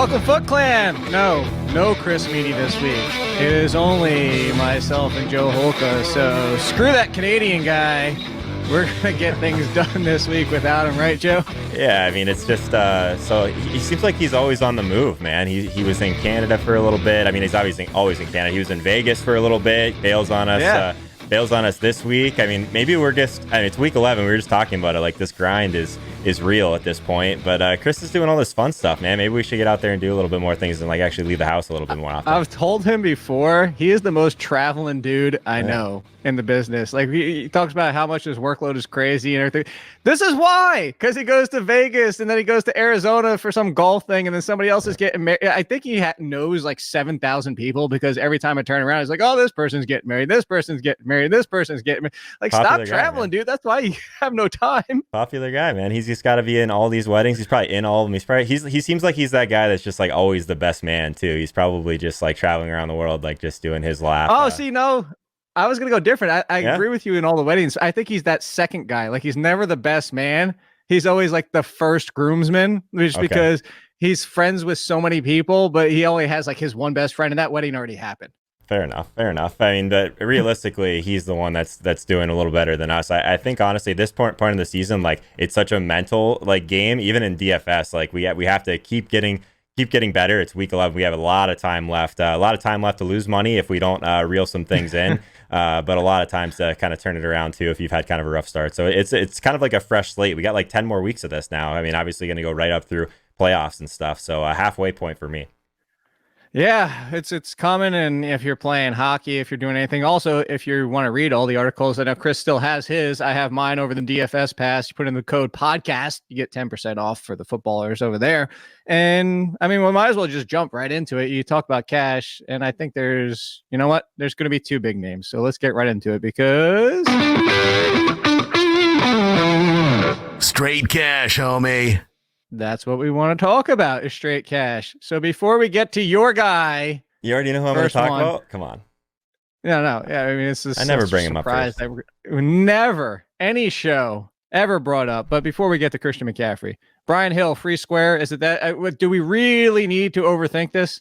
Welcome, Foot Clan! No Chris Meany this week. It is only myself and Joe Holka, so screw that Canadian guy. We're going to get things done this week without him, right, Joe? Yeah, I mean, it's just, so he seems like he's always on the move, man. He was in Canada for a little bit. I mean, he's always in Canada. He was in Vegas for a little bit, bails on us this week. I mean, maybe it's week 11. We were just talking about it. Like, this grind is real at this point. But Chris is doing all this fun stuff, man. Maybe we should get out there and do a little bit more things and like actually leave the house a little bit more often. I've told him before, he is the most traveling dude I know in the business. Like, he talks about how much his workload is crazy and everything. This is why, because he goes to Vegas and then he goes to Arizona for some golf thing, and then somebody else is getting married. I think he knows like 7,000 people, because every time I turn around, he's like, oh, this person's getting married, this person's getting married, this person's getting married. Like, popular stop traveling, dude. That's why you have no time. Popular guy, man. He's just got to be in all these weddings. He's probably in all of them. He seems like he's that guy that's just like always the best man too. He's probably just like traveling around the world, like just doing his lap. No, I was going to go different. I agree with you in all the weddings. I think he's that second guy. Like, he's never the best man. He's always like the first groomsman, because he's friends with so many people, but he only has like his one best friend, and that wedding already happened. Fair enough. I mean, but realistically, he's the one that's doing a little better than us. I think honestly, this point of the season, like, it's such a mental like game. Even in DFS, like we have to keep getting better. It's week 11. We have a lot of time left. To lose money if we don't reel some things in. But a lot of times to kind of turn it around too if you've had kind of a rough start. So it's kind of like a fresh slate. We got like 10 more weeks of this now. I mean, obviously going to go right up through playoffs and stuff. So a halfway point for me. Yeah, it's common, and if you're playing hockey, if you're doing anything, also if you want to read all the articles, I know Chris still has his. I have mine over the DFS pass. You put in the code podcast, you get 10% off for the footballers over there. And I mean, we might as well just jump right into it. You talk about cash, and I think there's going to be two big names. So let's get right into it, because straight cash, homie. That's what we want to talk about, is straight cash. So before we get to your guy, you already know who I'm going to talk about? Come on. No. Yeah, I mean, it's just I never bring him up first. Never any show ever brought up. But before we get to Christian McCaffrey, Brian Hill, free square. Is it that? Do we really need to overthink this?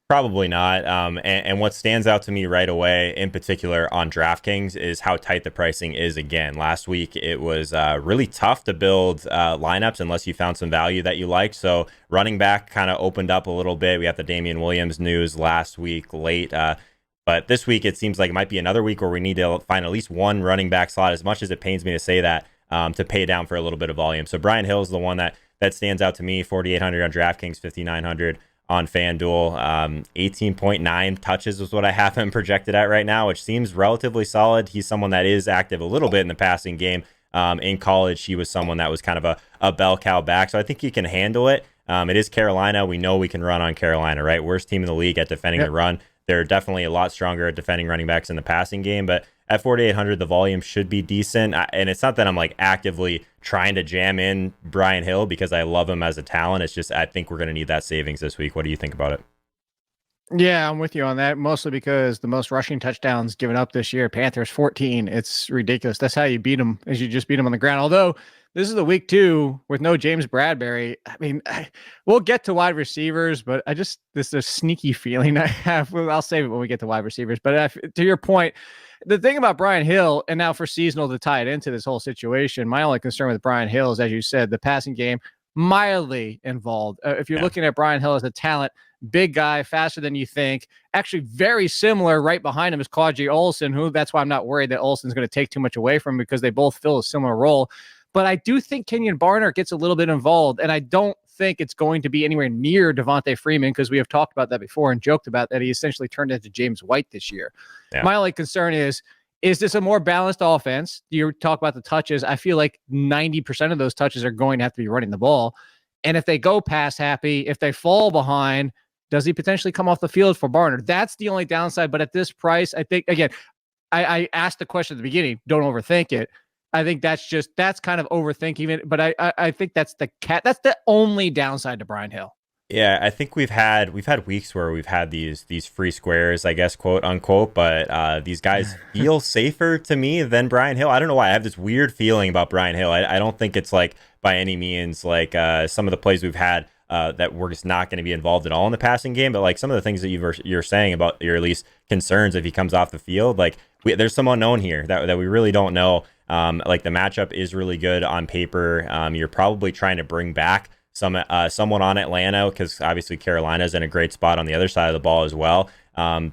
Probably not. And what stands out to me right away, in particular on DraftKings, is how tight the pricing is again. Last week, it was really tough to build lineups unless you found some value that you liked. So running back kind of opened up a little bit. We got the Damian Williams news last week late. But this week, it seems like it might be another week where we need to find at least one running back slot, as much as it pains me to say that, to pay down for a little bit of volume. So Brian Hill is the one that stands out to me. 4,800 on DraftKings, 5,900 on FanDuel. 18.9 touches is what I have him projected at right now, which seems relatively solid. He's someone that is active a little bit in the passing game. In college, he was someone that was kind of a bell cow back, so I think he can handle it. It is Carolina. We know we can run on Carolina, right? Worst team in the league at defending the run. They're definitely a lot stronger at defending running backs in the passing game, but at 4,800, the volume should be decent. And it's not that I'm like actively trying to jam in Brian Hill because I love him as a talent. It's just I think we're going to need that savings this week. What do you think about it? Yeah, I'm with you on that, mostly because the most rushing touchdowns given up this year, Panthers 14. It's ridiculous. That's how you beat them, is you just beat them on the ground. Although this is the week 2 with no James Bradbury. I mean, we'll get to wide receivers, but this is a sneaky feeling I have. Well, I'll save it when we get to wide receivers. But to your point, the thing about Brian Hill, and now for seasonal to tie it into this whole situation, my only concern with Brian Hill is, as you said, the passing game mildly involved. If you're looking at Brian Hill as a talent, big guy, faster than you think, actually very similar. Right behind him is Quadri Olsen, that's why I'm not worried that Olsen's going to take too much away from him, because they both fill a similar role. But I do think Kenyon Barner gets a little bit involved, and I don't think it's going to be anywhere near Devontae Freeman, because we have talked about that before and joked about that he essentially turned into James White this year. Yeah. My only concern is this a more balanced offense? You talk about the touches. I feel like 90% of those touches are going to have to be running the ball. And if they go pass happy, if they fall behind, does he potentially come off the field for Barner? That's the only downside. But at this price, I think, again, I asked the question at the beginning, don't overthink it. I think that's kind of overthinking it. But I think that's the only downside to Brian Hill. Yeah, I think we've had weeks where we've had these free squares, I guess, quote unquote, but these guys feel safer to me than Brian Hill. I don't know why. I have this weird feeling about Brian Hill. I don't think it's like by any means like some of the plays we've had that we're just not going to be involved at all in the passing game. But like some of the things that you're saying about your at least concerns if he comes off the field, like there's some unknown here that we really don't know. Like the matchup is really good on paper. You're probably trying to bring back someone on Atlanta because obviously Carolina's in a great spot on the other side of the ball as well.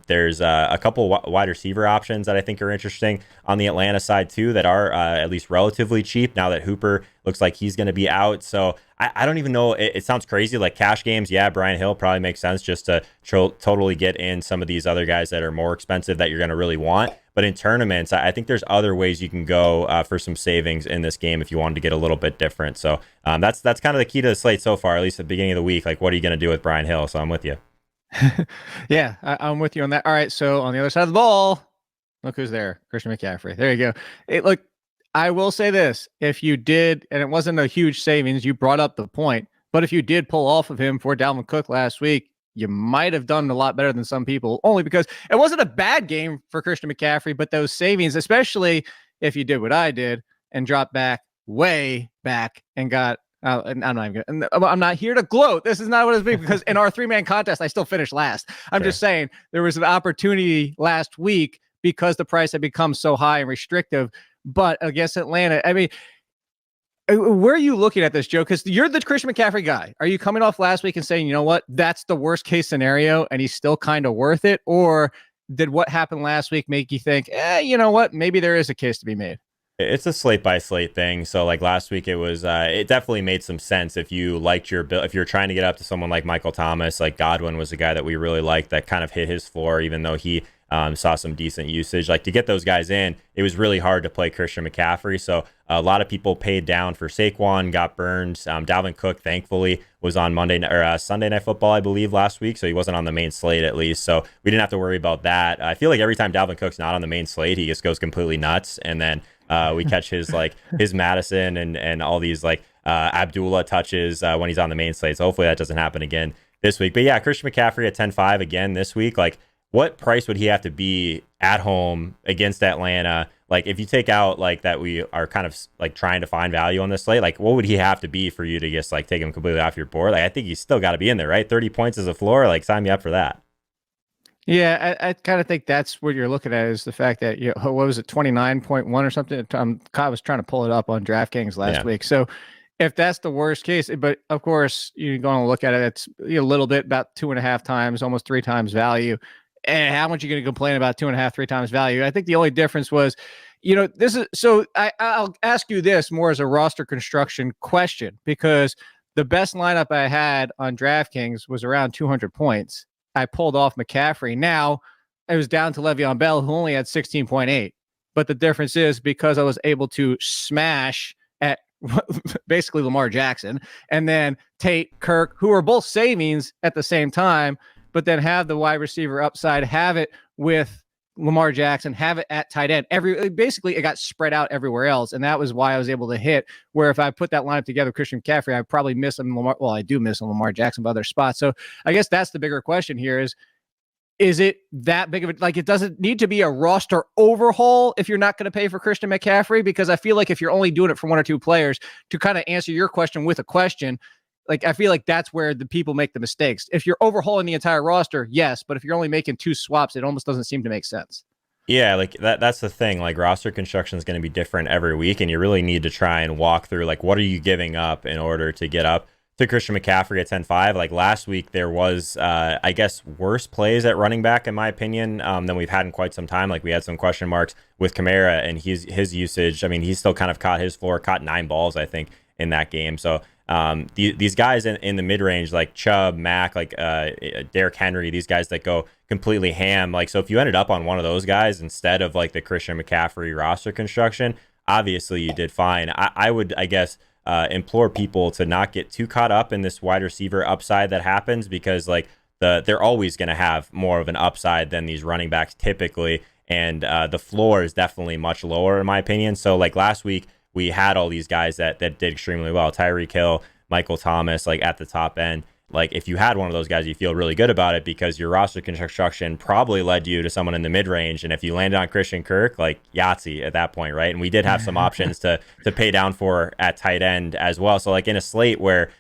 There's a couple wide receiver options that I think are interesting on the Atlanta side too that are at least relatively cheap now that Hooper looks like he's going to be out. So I don't even know. It sounds crazy. Like cash games, yeah, Brian Hill probably makes sense just to totally get in some of these other guys that are more expensive that you're going to really want. But in tournaments, I think there's other ways you can go for some savings in this game if you wanted to get a little bit different. So that's kind of the key to the slate so far, at least at the beginning of the week. Like, what are you going to do with Brian Hill? So I'm with you. Yeah, I'm with you on that. All right, so on the other side of the ball, look who's there. Christian McCaffrey. There you go. Look, I will say this. If you did, and it wasn't a huge savings, you brought up the point, but if you did pull off of him for Dalvin Cook last week, you might have done a lot better than some people, only because it wasn't a bad game for Christian McCaffrey, but those savings, especially if you did what I did and dropped way back and got and I'm not here to gloat. This is not what it's been because in our 3-man contest, I still finished last. I'm just saying there was an opportunity last week because the price had become so high and restrictive. But against Atlanta, I mean, where are you looking at this, Joe? Because you're the Christian McCaffrey guy. Are you coming off last week and saying, you know what, that's the worst case scenario and he's still kind of worth it? Or did what happened last week make you think, you know what, maybe there is a case to be made? It's a slate by slate thing. So like last week, it was it definitely made some sense if you liked your bill. If you're trying to get up to someone like Michael Thomas, like Godwin was a guy that we really liked that kind of hit his floor, even though he saw some decent usage. Like to get those guys in, it was really hard to play Christian McCaffrey. So a lot of people paid down for Saquon, got burned. Dalvin Cook, thankfully, was on Sunday Night Football, I believe, last week. So he wasn't on the main slate at least. So we didn't have to worry about that. I feel like every time Dalvin Cook's not on the main slate, he just goes completely nuts. And then we catch his Madison and all these Abdullah touches when he's on the main slate. So hopefully that doesn't happen again this week. But yeah, Christian McCaffrey at 10.5 again this week. Like, what price would he have to be at home against Atlanta? Like, if you take out that we are kind of trying to find value on this slate, like what would he have to be for you to just take him completely off your board? Like, I think he's still got to be in there, right? 30 points as a floor. Like, sign me up for that. Yeah, I kind of think that's what you're looking at is the fact that, what was it, 29.1 or something? I was trying to pull it up on DraftKings last week. So if that's the worst case, but of course, you're going to look at it, it's a little bit about 2.5 times, almost 3 times value. And how much are you going to complain about 2.5, 3 times value? I think the only difference was, this is so I'll ask you this more as a roster construction question, because the best lineup I had on DraftKings was around 200 points. I pulled off McCaffrey. Now it was down to Le'Veon Bell, who only had 16.8. But the difference is because I was able to smash at basically Lamar Jackson and then Tate, Kirk, who are both savings at the same time, but then have the wide receiver upside, have it with Lamar Jackson, have it at tight end. Basically, it got spread out everywhere else, and that was why I was able to hit. Where if I put that lineup together, Christian McCaffrey, I'd probably miss him. I do miss him Lamar Jackson by other spots. So I guess that's the bigger question here: is it that big of a it doesn't need to be a roster overhaul if you're not going to pay for Christian McCaffrey? Because I feel like if you're only doing it for 1 or 2 players, to kind of answer your question with a question. I feel like that's where the people make the mistakes. If you're overhauling the entire roster, yes, but if you're only making 2 swaps, it almost doesn't seem to make sense. Yeah, that's the thing. Roster construction is going to be different every week, and you really need to try and walk through what are you giving up in order to get up to Christian McCaffrey at 10.5. Last week, there was, I guess, worse plays at running back, in my opinion, than we've had in quite some time. We had some question marks with Kamara and his usage. I mean, he still kind of caught his floor, caught 9 balls, I think, in that game. So these guys in the mid-range, like Chubb, Mack, Derrick Henry, these guys that go completely ham. So if you ended up on one of those guys instead of the Christian McCaffrey roster construction, obviously you did fine. I would, I guess, implore people to not get too caught up in this wide receiver upside that happens, because they're always going to have more of an upside than these running backs typically. And the floor is definitely much lower, in my opinion. So last week, we had all these guys that did extremely well. Tyreek Hill, Michael Thomas, at the top end. If you had one of those guys, you feel really good about it because your roster construction probably led you to someone in the mid-range. And if you landed on Christian Kirk, Yahtzee at that point, right? And we did have some options to pay down for at tight end as well. So in a slate where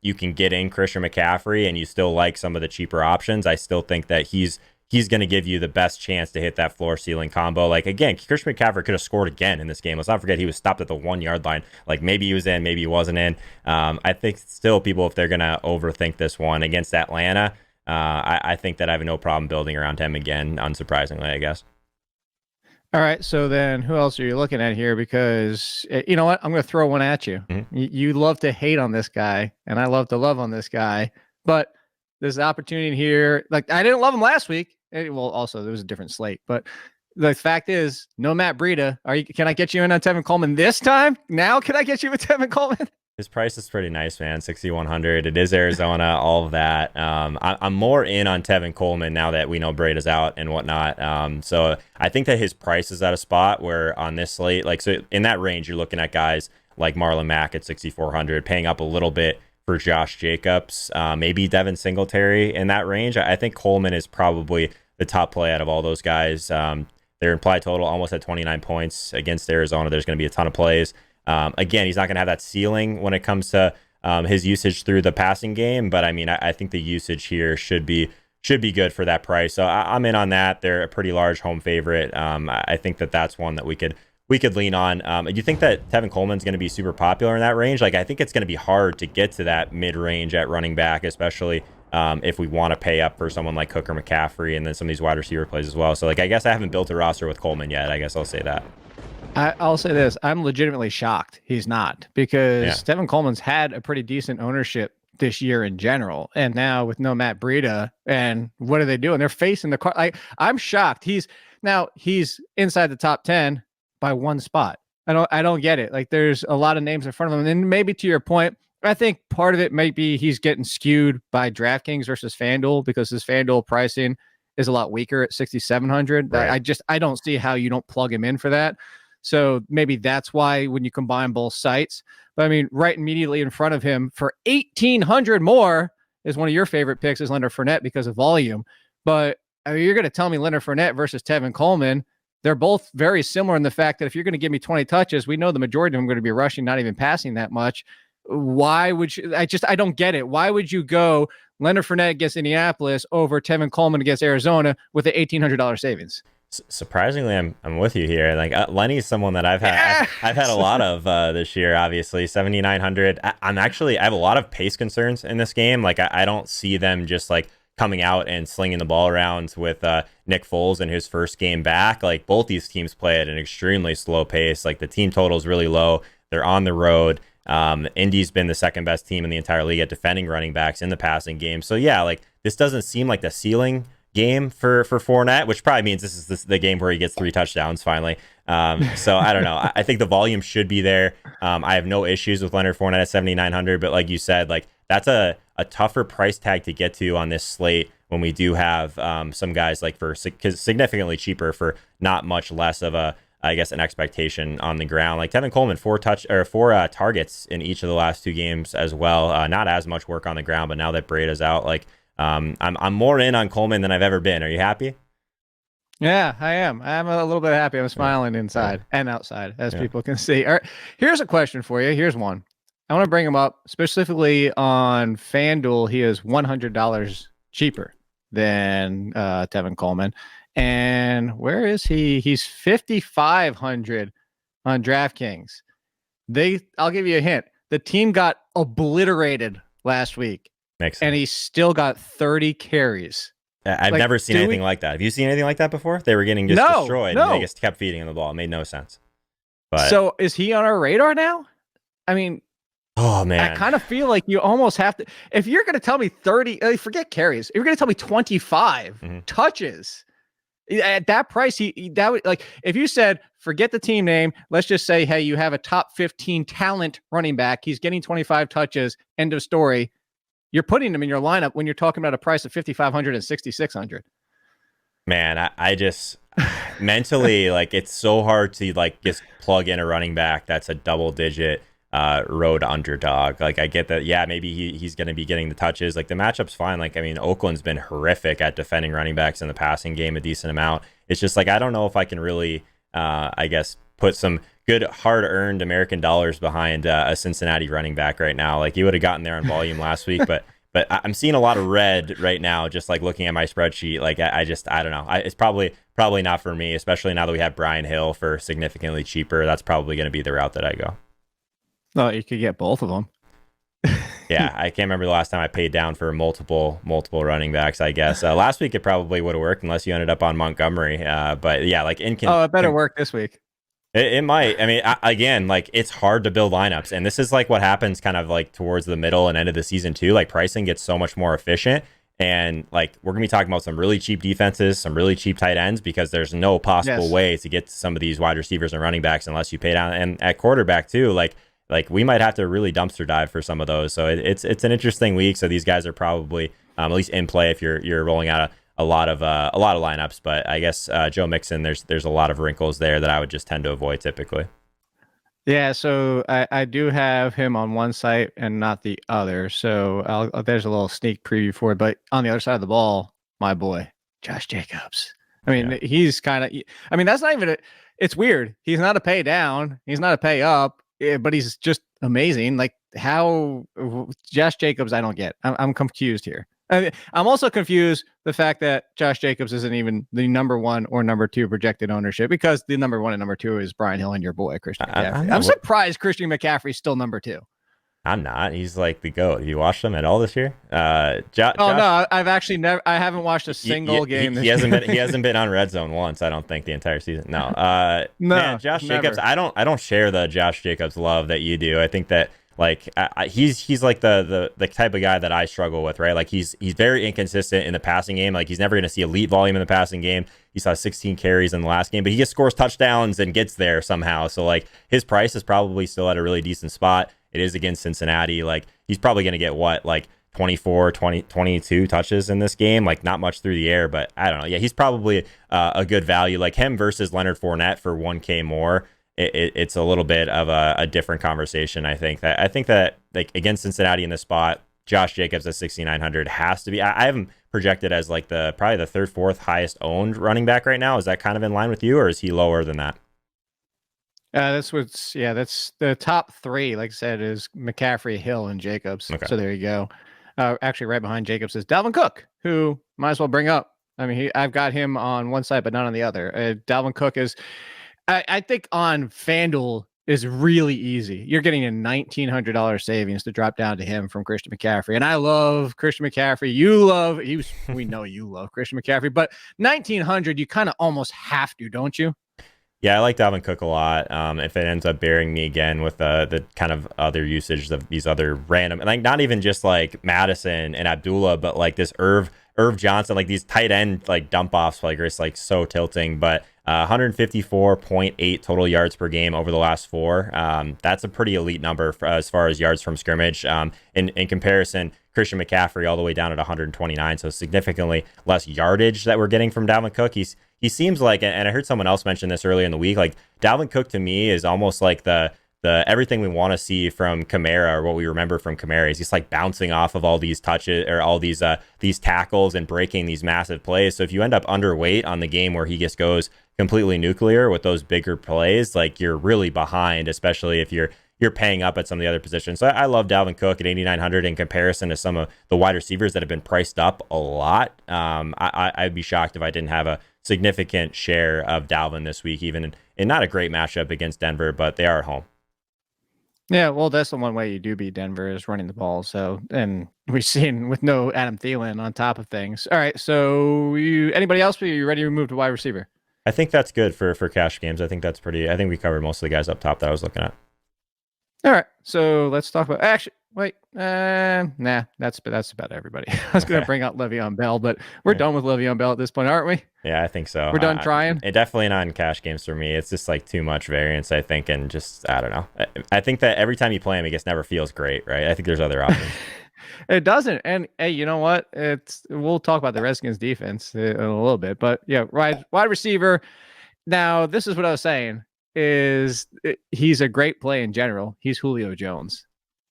you can get in Christian McCaffrey and you still like some of the cheaper options, I still think that he's going to give you the best chance to hit that floor ceiling combo. Like, again, Christian McCaffrey could have scored again in this game. Let's not forget he was stopped at the 1 yard line. Like, maybe he was in, maybe he wasn't in. I think still people, if they're going to overthink this one against Atlanta, I think that I have no problem building around him again, unsurprisingly, I guess. All right, so then who else are you looking at here? Because you know what? I'm going to throw one at you. You love to hate on this guy, and I love to love on this guy. But there's opportunity here. Like, I didn't love him last week. Well, also, there was a different slate. But the fact is, no Matt Breida. Can I get you in on Tevin Coleman this time? Now, can I get you with Tevin Coleman? His price is pretty nice, man. 6,100. It is Arizona, all of that. I'm more in on Tevin Coleman now that we know Breida's out and whatnot. So I think that his price is at a spot where on this slate, like, so in that range, you're looking at guys like Marlon Mack at 6,400, paying up a little bit for Josh Jacobs, maybe Devin Singletary in that range. I think Coleman is probably the top play out of all those guys. Their implied total almost at 29 points against Arizona. There's going to be a ton of plays. Again, he's not going to have that ceiling when it comes to his usage through the passing game, but I mean, I think the usage here should be good for that price. So I'm in on that. They're a pretty large home favorite. I think that's one that we could lean on. Do you think that Tevin Coleman's going to be super popular in that range? Like, I think it's going to be hard to get to that mid range at running back, especially if we want to pay up for someone like Cook or McCaffrey, and then some of these wide receiver plays as well. So, like, I guess I haven't built a roster with Coleman yet. I guess I'll say that. I'll say this. I'm legitimately shocked he's not, because Tevin Coleman's had a pretty decent ownership this year in general. And now with no Matt Breida, and what are they doing? They're facing the car. I'm shocked. He's inside the top 10 by one spot. I don't get it. Like, there's a lot of names in front of him. And maybe to your point, I think part of it might be he's getting skewed by DraftKings versus FanDuel, because his FanDuel pricing is a lot weaker at 6,700. Right. I don't see how you don't plug him in for that. So maybe that's why when you combine both sites. But I mean, right immediately in front of him for 1,800 more is one of your favorite picks, is Leonard Fournette, because of volume. But I mean, you're going to tell me Leonard Fournette versus Tevin Coleman, they're both very similar in the fact that if you're going to give me 20 touches, we know the majority of them are going to be rushing, not even passing that much. Why would you? I don't get it. Why would you go Leonard Fournette against Indianapolis over Tevin Coleman against Arizona with an $1,800 savings? Surprisingly, I'm with you here. Like, Lenny is someone that I've had a lot of this year. Obviously, 7,900. I have a lot of pace concerns in this game. Like, I don't see them just like coming out and slinging the ball around with Nick Foles in his first game back. Like, both these teams play at an extremely slow pace. Like, the team total is really low. They're on the road. Indy's been the second best team in the entire league at defending running backs in the passing game. So yeah, like, this doesn't seem like the ceiling game for Fournette, which probably means this is the game where he gets 3 touchdowns finally. So I don't know. I think the volume should be there. I have no issues with Leonard Fournette at 7,900, but like you said, like, that's a tougher price tag to get to on this slate when we do have some guys like for significantly cheaper for not much less of a, I guess, an expectation on the ground. Like Tevin Coleman, 4 targets in each of the last 2 games as well. Not as much work on the ground, but now that Breida's out, like, I'm more in on Coleman than I've ever been. Are you happy? Yeah, I am. I'm a little bit happy. I'm smiling inside and outside, as people can see. All right, here's a question for you. Here's one. I want to bring him up specifically on FanDuel. He is $100 cheaper than Tevin Coleman. And where is he? He's 5,500 on DraftKings. I'll give you a hint. The team got obliterated last week. Makes sense. And he still got 30 carries. I've never seen anything like that. Have you seen anything like that before? They were getting destroyed, and they just kept feeding him the ball. It made no sense. But so is he on our radar now? I mean, oh man, I kind of feel like you almost have to. If you're going to tell me 30, forget carries. If you're going to tell me 25 touches at that price, that would, like, if you said forget the team name, let's just say, hey, you have a top 15 talent running back. He's getting 25 touches. End of story. You're putting them in your lineup when you're talking about a price of 5,500 and 6,600. Man, I just mentally, like, it's so hard to like just plug in a running back that's a double-digit road underdog. Like, I get that, yeah, maybe he's going to be getting the touches. Like, the matchup's fine. Like, I mean, Oakland's been horrific at defending running backs in the passing game a decent amount. It's just like, I don't know if I can really, I guess, put some good hard-earned American dollars behind a Cincinnati running back right now. Like, you would have gotten there on volume last week, but I'm seeing a lot of red right now, just like looking at my spreadsheet. Like, I don't know. It's probably not for me, especially now that we have Brian Hill for significantly cheaper. That's probably going to be the route that I go. Oh, you could get both of them. Yeah, I can't remember the last time I paid down for multiple running backs, I guess. Last week it probably would have worked unless you ended up on Montgomery. But yeah, like it better work this week. It might. I mean, again, like, it's hard to build lineups. And this is like what happens kind of like towards the middle and end of the season too. Like, pricing gets so much more efficient. And like, we're going to be talking about some really cheap defenses, some really cheap tight ends, because there's no possible way to get to some of these wide receivers and running backs unless you pay down. And at quarterback too, like we might have to really dumpster dive for some of those. So it's an interesting week. So these guys are probably at least in play if you're rolling out a lot of lineups. But I guess Joe Mixon, there's a lot of wrinkles there that I would just tend to avoid typically. Yeah, so I do have him on one site and not the other. So there's a little sneak preview for it. But on the other side of the ball, my boy Josh Jacobs. I mean, he's kind of. I mean, that's not even. It's weird. He's not a pay down. He's not a pay up. But he's just amazing. Like, how Josh Jacobs, I don't get. I'm confused here. I'm also confused the fact that Josh Jacobs isn't even the number 1 or number 2 projected ownership, because the number 1 and number 2 is Brian Hill and your boy Christian McCaffrey. I'm surprised Christian McCaffrey's still number 2. I'm not. He's like the GOAT. Have you watched him at all this year? No, I've actually never. I haven't watched a single game. He hasn't been on Red Zone once, I don't think, the entire season. No. No, man, Josh Jacobs. I don't share the Josh Jacobs love that you do. I think that like he's like the type of guy that I struggle with, right? Like, he's very inconsistent in the passing game. Like, he's never going to see elite volume in the passing game. He saw 16 carries in the last game, but he just scores touchdowns and gets there somehow. So like, his price is probably still at a really decent spot. It is against Cincinnati. Like, he's probably going to get 24, 20, 22 touches in this game. Like, not much through the air, but I don't know. Yeah, he's probably a good value. Like, him versus Leonard Fournette for 1K more. It's a little bit of a different conversation. I think that like, against Cincinnati in this spot, Josh Jacobs at 6,900 has to be. I have him projected as like probably the 3rd, 4th highest owned running back right now. Is that kind of in line with you, or is he lower than that? That's the top 3. Like I said, is McCaffrey, Hill, and Jacobs. Okay. So there you go. Actually, right behind Jacobs is Dalvin Cook, who might as well bring up. I mean, I've got him on one side, but not on the other. Dalvin Cook is. I think on FanDuel is really easy. You're getting a $1,900 savings to drop down to him from Christian McCaffrey. And I love Christian McCaffrey. We know you love Christian McCaffrey, but 1,900, you kind of almost have to, don't you? Yeah, I like Dalvin Cook a lot. If it ends up bearing me again with the kind of other usage of these other random, like, not even just like Madison and Abdullah, but like this Irv Johnson, like these tight end like dump offs, like, it's like so tilting. But 154.8 total yards per game over the last 4. That's a pretty elite number as far as yards from scrimmage. In comparison, Christian McCaffrey all the way down at 129, so significantly less yardage that we're getting from Dalvin Cook. He seems like, and I heard someone else mention this earlier in the week, like, Dalvin Cook to me is almost like the everything we want to see from Kamara, or what we remember from Kamara. He's just like bouncing off of all these touches or all these tackles and breaking these massive plays. So if you end up underweight on the game where he just goes completely nuclear with those bigger plays, like, you're really behind, especially if you're paying up at some of the other positions. So I love Dalvin Cook at 8,900 in comparison to some of the wide receivers that have been priced up a lot. I'd be shocked if I didn't have a significant share of Dalvin this week, even in not a great matchup against Denver, but they are at home. Yeah, well, that's the one way you do beat Denver, is running the ball. So, and we've seen with no Adam Thielen on top of things. All right, so anybody else? Are you ready to move to wide receiver? I think that's good for cash games. I think we covered most of the guys up top that I was looking at. All right, so let's talk about that's about everybody. I was going to bring out Le'Veon Bell, but we're done with Le'Veon Bell at this point, aren't we? Yeah, I think so. We're done trying. It definitely not in cash games for me. It's just like too much variance, I think, and just, I don't know. I think that every time you play him, it just never feels great, right? I think there's other options. It doesn't. And hey, you know what? We'll talk about the Redskins defense in a little bit, but yeah, wide receiver. Now, this is what I was saying. He's a great play in general. He's Julio Jones.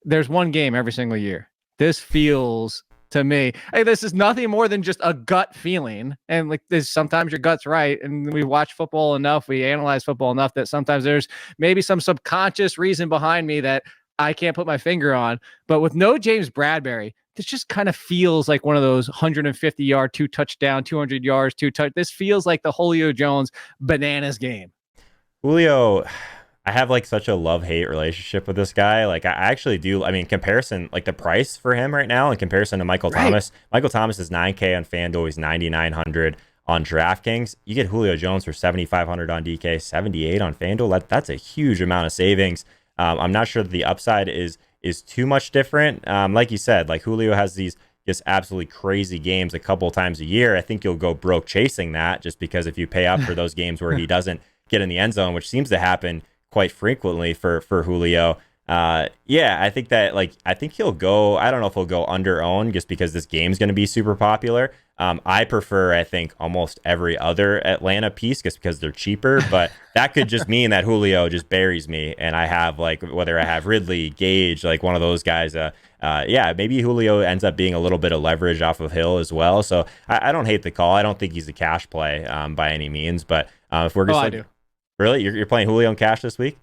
There's one game every single year. This feels to me. Hey, this is nothing more than just a gut feeling. And like this, sometimes your gut's right. And we watch football enough, we analyze football enough that sometimes there's maybe some subconscious reason behind me that I can't put my finger on. But with no James Bradberry, this just kind of feels like one of those 150-yard, 2-touchdown, 200 yards, 2-touch. This feels like the Julio Jones bananas game. Julio, I have like such a love-hate relationship with this guy. Like I actually do. I mean, comparison, like the price for him right now in comparison to Michael Thomas. Michael Thomas is $9K on FanDuel. He's $9,900 on DraftKings. You get Julio Jones for $7,500 on DK, $78 on FanDuel. That's a huge amount of savings. I'm not sure that the upside is too much different. Like you said, like Julio has these just absolutely crazy games a couple times a year. I think you'll go broke chasing that just because if you pay up for those games where he doesn't get in the end zone, which seems to happen quite frequently for Julio. I think that I think he'll go. I don't know if he'll go under owned just because this game's going to be super popular. I prefer, I think, almost every other Atlanta piece just because they're cheaper, but that could just mean that Julio just buries me and I have whether I have Ridley, Gage, like one of those guys. Maybe Julio ends up being a little bit of leverage off of Hill as well. So I don't hate the call. I don't think he's a cash play by any means, but if we're just I do. Really, you're playing Julio in cash this week?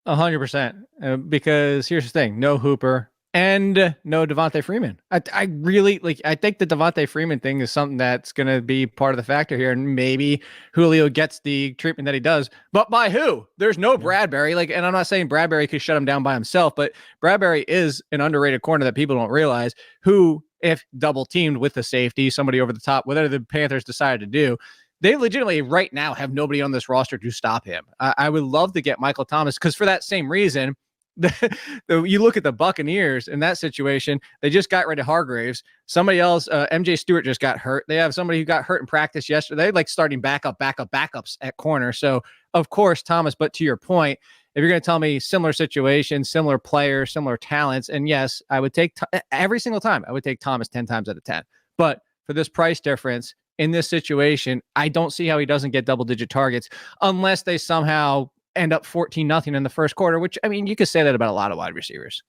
100%. Because here's the thing: no Hooper and no Devontae Freeman. I really I think the Devontae Freeman thing is something that's going to be part of the factor here, and maybe Julio gets the treatment that he does. But by who? There's no Bradberry. And I'm not saying Bradberry could shut him down by himself, but Bradberry is an underrated corner that people don't realize. Who, if double teamed with the safety, somebody over the top, whatever the Panthers decided to do, they legitimately right now have nobody on this roster to stop him. I would love to get Michael Thomas because for that same reason, you look at the Buccaneers in that situation, they just got rid of Hargraves. Somebody else, MJ Stewart just got hurt. They have somebody who got hurt in practice yesterday, like starting backups at corner. So of course, Thomas, but to your point, if you're going to tell me similar situations, similar players, similar talents, and yes, I would take every single time, I would take Thomas 10 times out of 10. But for this price difference, in this situation, I don't see how he doesn't get double-digit targets unless they somehow end up 14-0 in the first quarter, which, I mean, you could say that about a lot of wide receivers.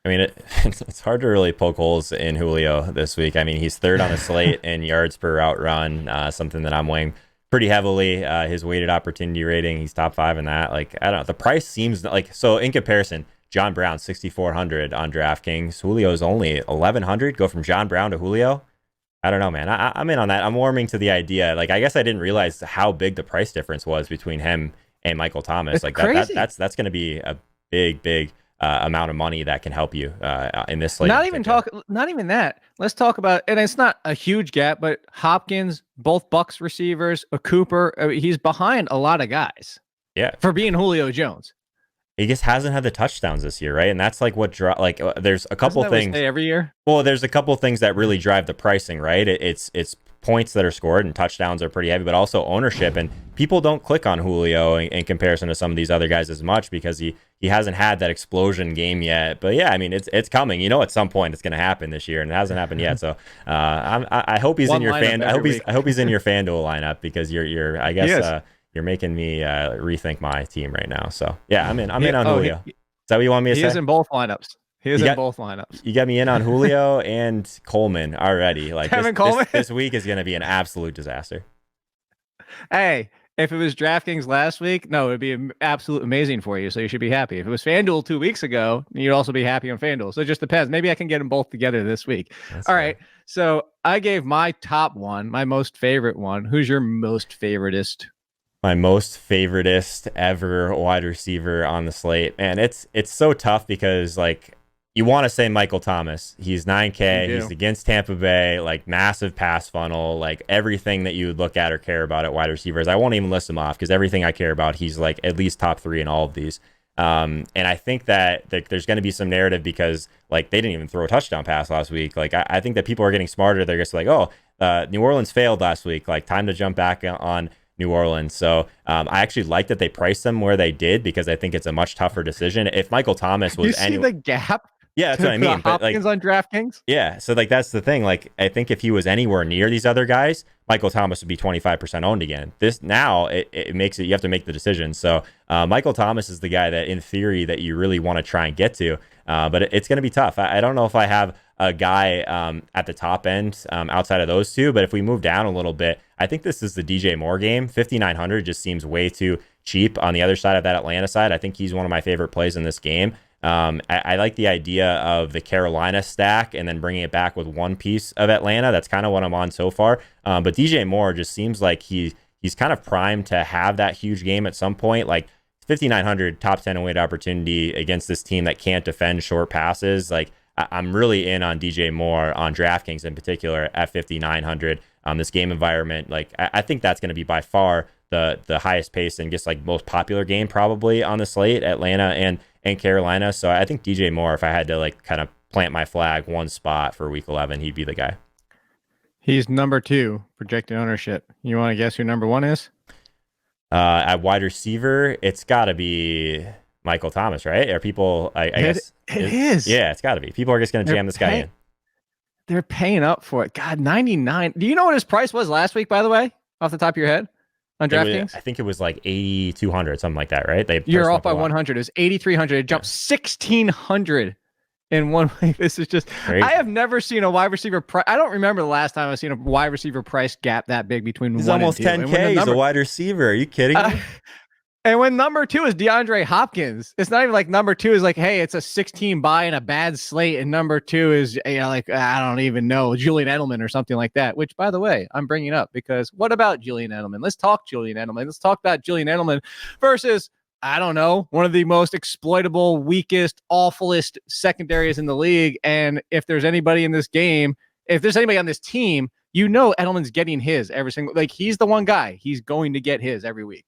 I mean, it's hard to really poke holes in Julio this week. I mean, he's third on the slate in yards per route run, something that I'm weighing pretty heavily. His weighted opportunity rating, he's top 5 in that. I don't know. The price seems so in comparison, John Brown, 6,400 on DraftKings. Julio's only 1,100. Go from John Brown to Julio. I don't know, man. I'm in on that. I'm warming to the idea. I guess I didn't realize how big the price difference was between him and Michael Thomas. It's crazy. That's going to be a big amount of money that can help you in this slate. Not even that. Let's talk about, and it's not a huge gap, but Hopkins, both Bucks receivers, a Cooper. He's behind a lot of guys. Yeah, for being Julio Jones. He just hasn't had the touchdowns this year, right? And that's there's a couple things every year. Well, there's a couple things that really drive the pricing, right? It's points that are scored and touchdowns are pretty heavy, but also ownership. And people don't click on Julio in comparison to some of these other guys as much because he hasn't had that explosion game yet. But yeah, I mean, it's coming. At some point it's going to happen this year, and it hasn't happened yet. So I hope he's in your I hope he's in your FanDuel lineup because you're I guess. You're making me rethink my team right now. So yeah, I'm in on Julio. Is that what you want me to say? He is in both lineups. You got me in on Julio and Coleman already. Coleman? This week is going to be an absolute disaster. Hey, if it was DraftKings last week, no, it'd be absolute amazing for you. So you should be happy. If it was FanDuel 2 weeks ago, you'd also be happy on FanDuel. So it just depends. Maybe I can get them both together this week. All right. So I gave my top one, my most favorite one. Who's your most favoritist? My most favoritist ever wide receiver on the slate. And it's so tough because you want to say Michael Thomas. He's 9K. He's against Tampa Bay, massive pass funnel, everything that you would look at or care about at wide receivers. I won't even list them off because everything I care about, he's at least top 3 in all of these. And I think that there's going to be some narrative because they didn't even throw a touchdown pass last week. I think that people are getting smarter. They're just New Orleans failed last week. Time to jump back on New Orleans. So I actually like that they priced them where they did because I think it's a much tougher decision. If Michael Thomas was the gap? Yeah, that's what I mean. But Hopkins on DraftKings? Yeah, so that's the thing. I think if he was anywhere near these other guys, Michael Thomas would be 25% owned again. This now it makes it you have to make the decision. So Michael Thomas is the guy that in theory that you really want to try and get to. But it's going to be tough. I don't know if I have a guy at the top end outside of those two. But if we move down a little bit, I think this is the DJ Moore game. 5,900 just seems way too cheap on the other side of that Atlanta side. I think he's one of my favorite plays in this game. I like the idea of the Carolina stack and then bringing it back with one piece of Atlanta. That's kind of what I'm on so far. But DJ Moore just seems like he's kind of primed to have that huge game at some point. Like 5,900 top 10 weight opportunity against this team that can't defend short passes. Like I'm really in on DJ Moore on DraftKings in particular at 5,900. This game environment, like I think that's going to be by far the highest pace and just like most popular game probably on the slate, Atlanta and Carolina. So I think DJ Moore, if I had to like kind of plant my flag one spot for week 11, he'd be the guy. He's number 2 projected ownership. You want to guess who number 1 is? At wide receiver, it's got to be Michael Thomas, right? Are people? I guess it is. Yeah, it's got to be. People are just going to jam this guy in. They're paying up for it. God, 99. Do you know what his price was last week? By the way, off the top of your head, on DraftKings, I think it was like 8,200, something like that, right? You're off by 100. It was 8,300. It jumped 1,600 in 1 week. This is just. Crazy. I have never seen a wide receiver price. I don't remember the last time I've seen a wide receiver price gap that big between. He's 1 almost and 2. 10K. He's a wide receiver. Are you kidding me? And when number 2 is DeAndre Hopkins, it's not even like number 2 is like, hey, it's a 16 buy and a bad slate. And number 2 is, like, I don't even know, Julian Edelman or something like that, which, by the way, I'm bringing up because what about Julian Edelman? Let's talk Julian Edelman. Let's talk about Julian Edelman versus, I don't know, one of the most exploitable, weakest, awfulest secondaries in the league. And if there's anybody in this game, if there's anybody on this team, Edelman's getting his every single, like, he's the one guy. He's going to get his every week.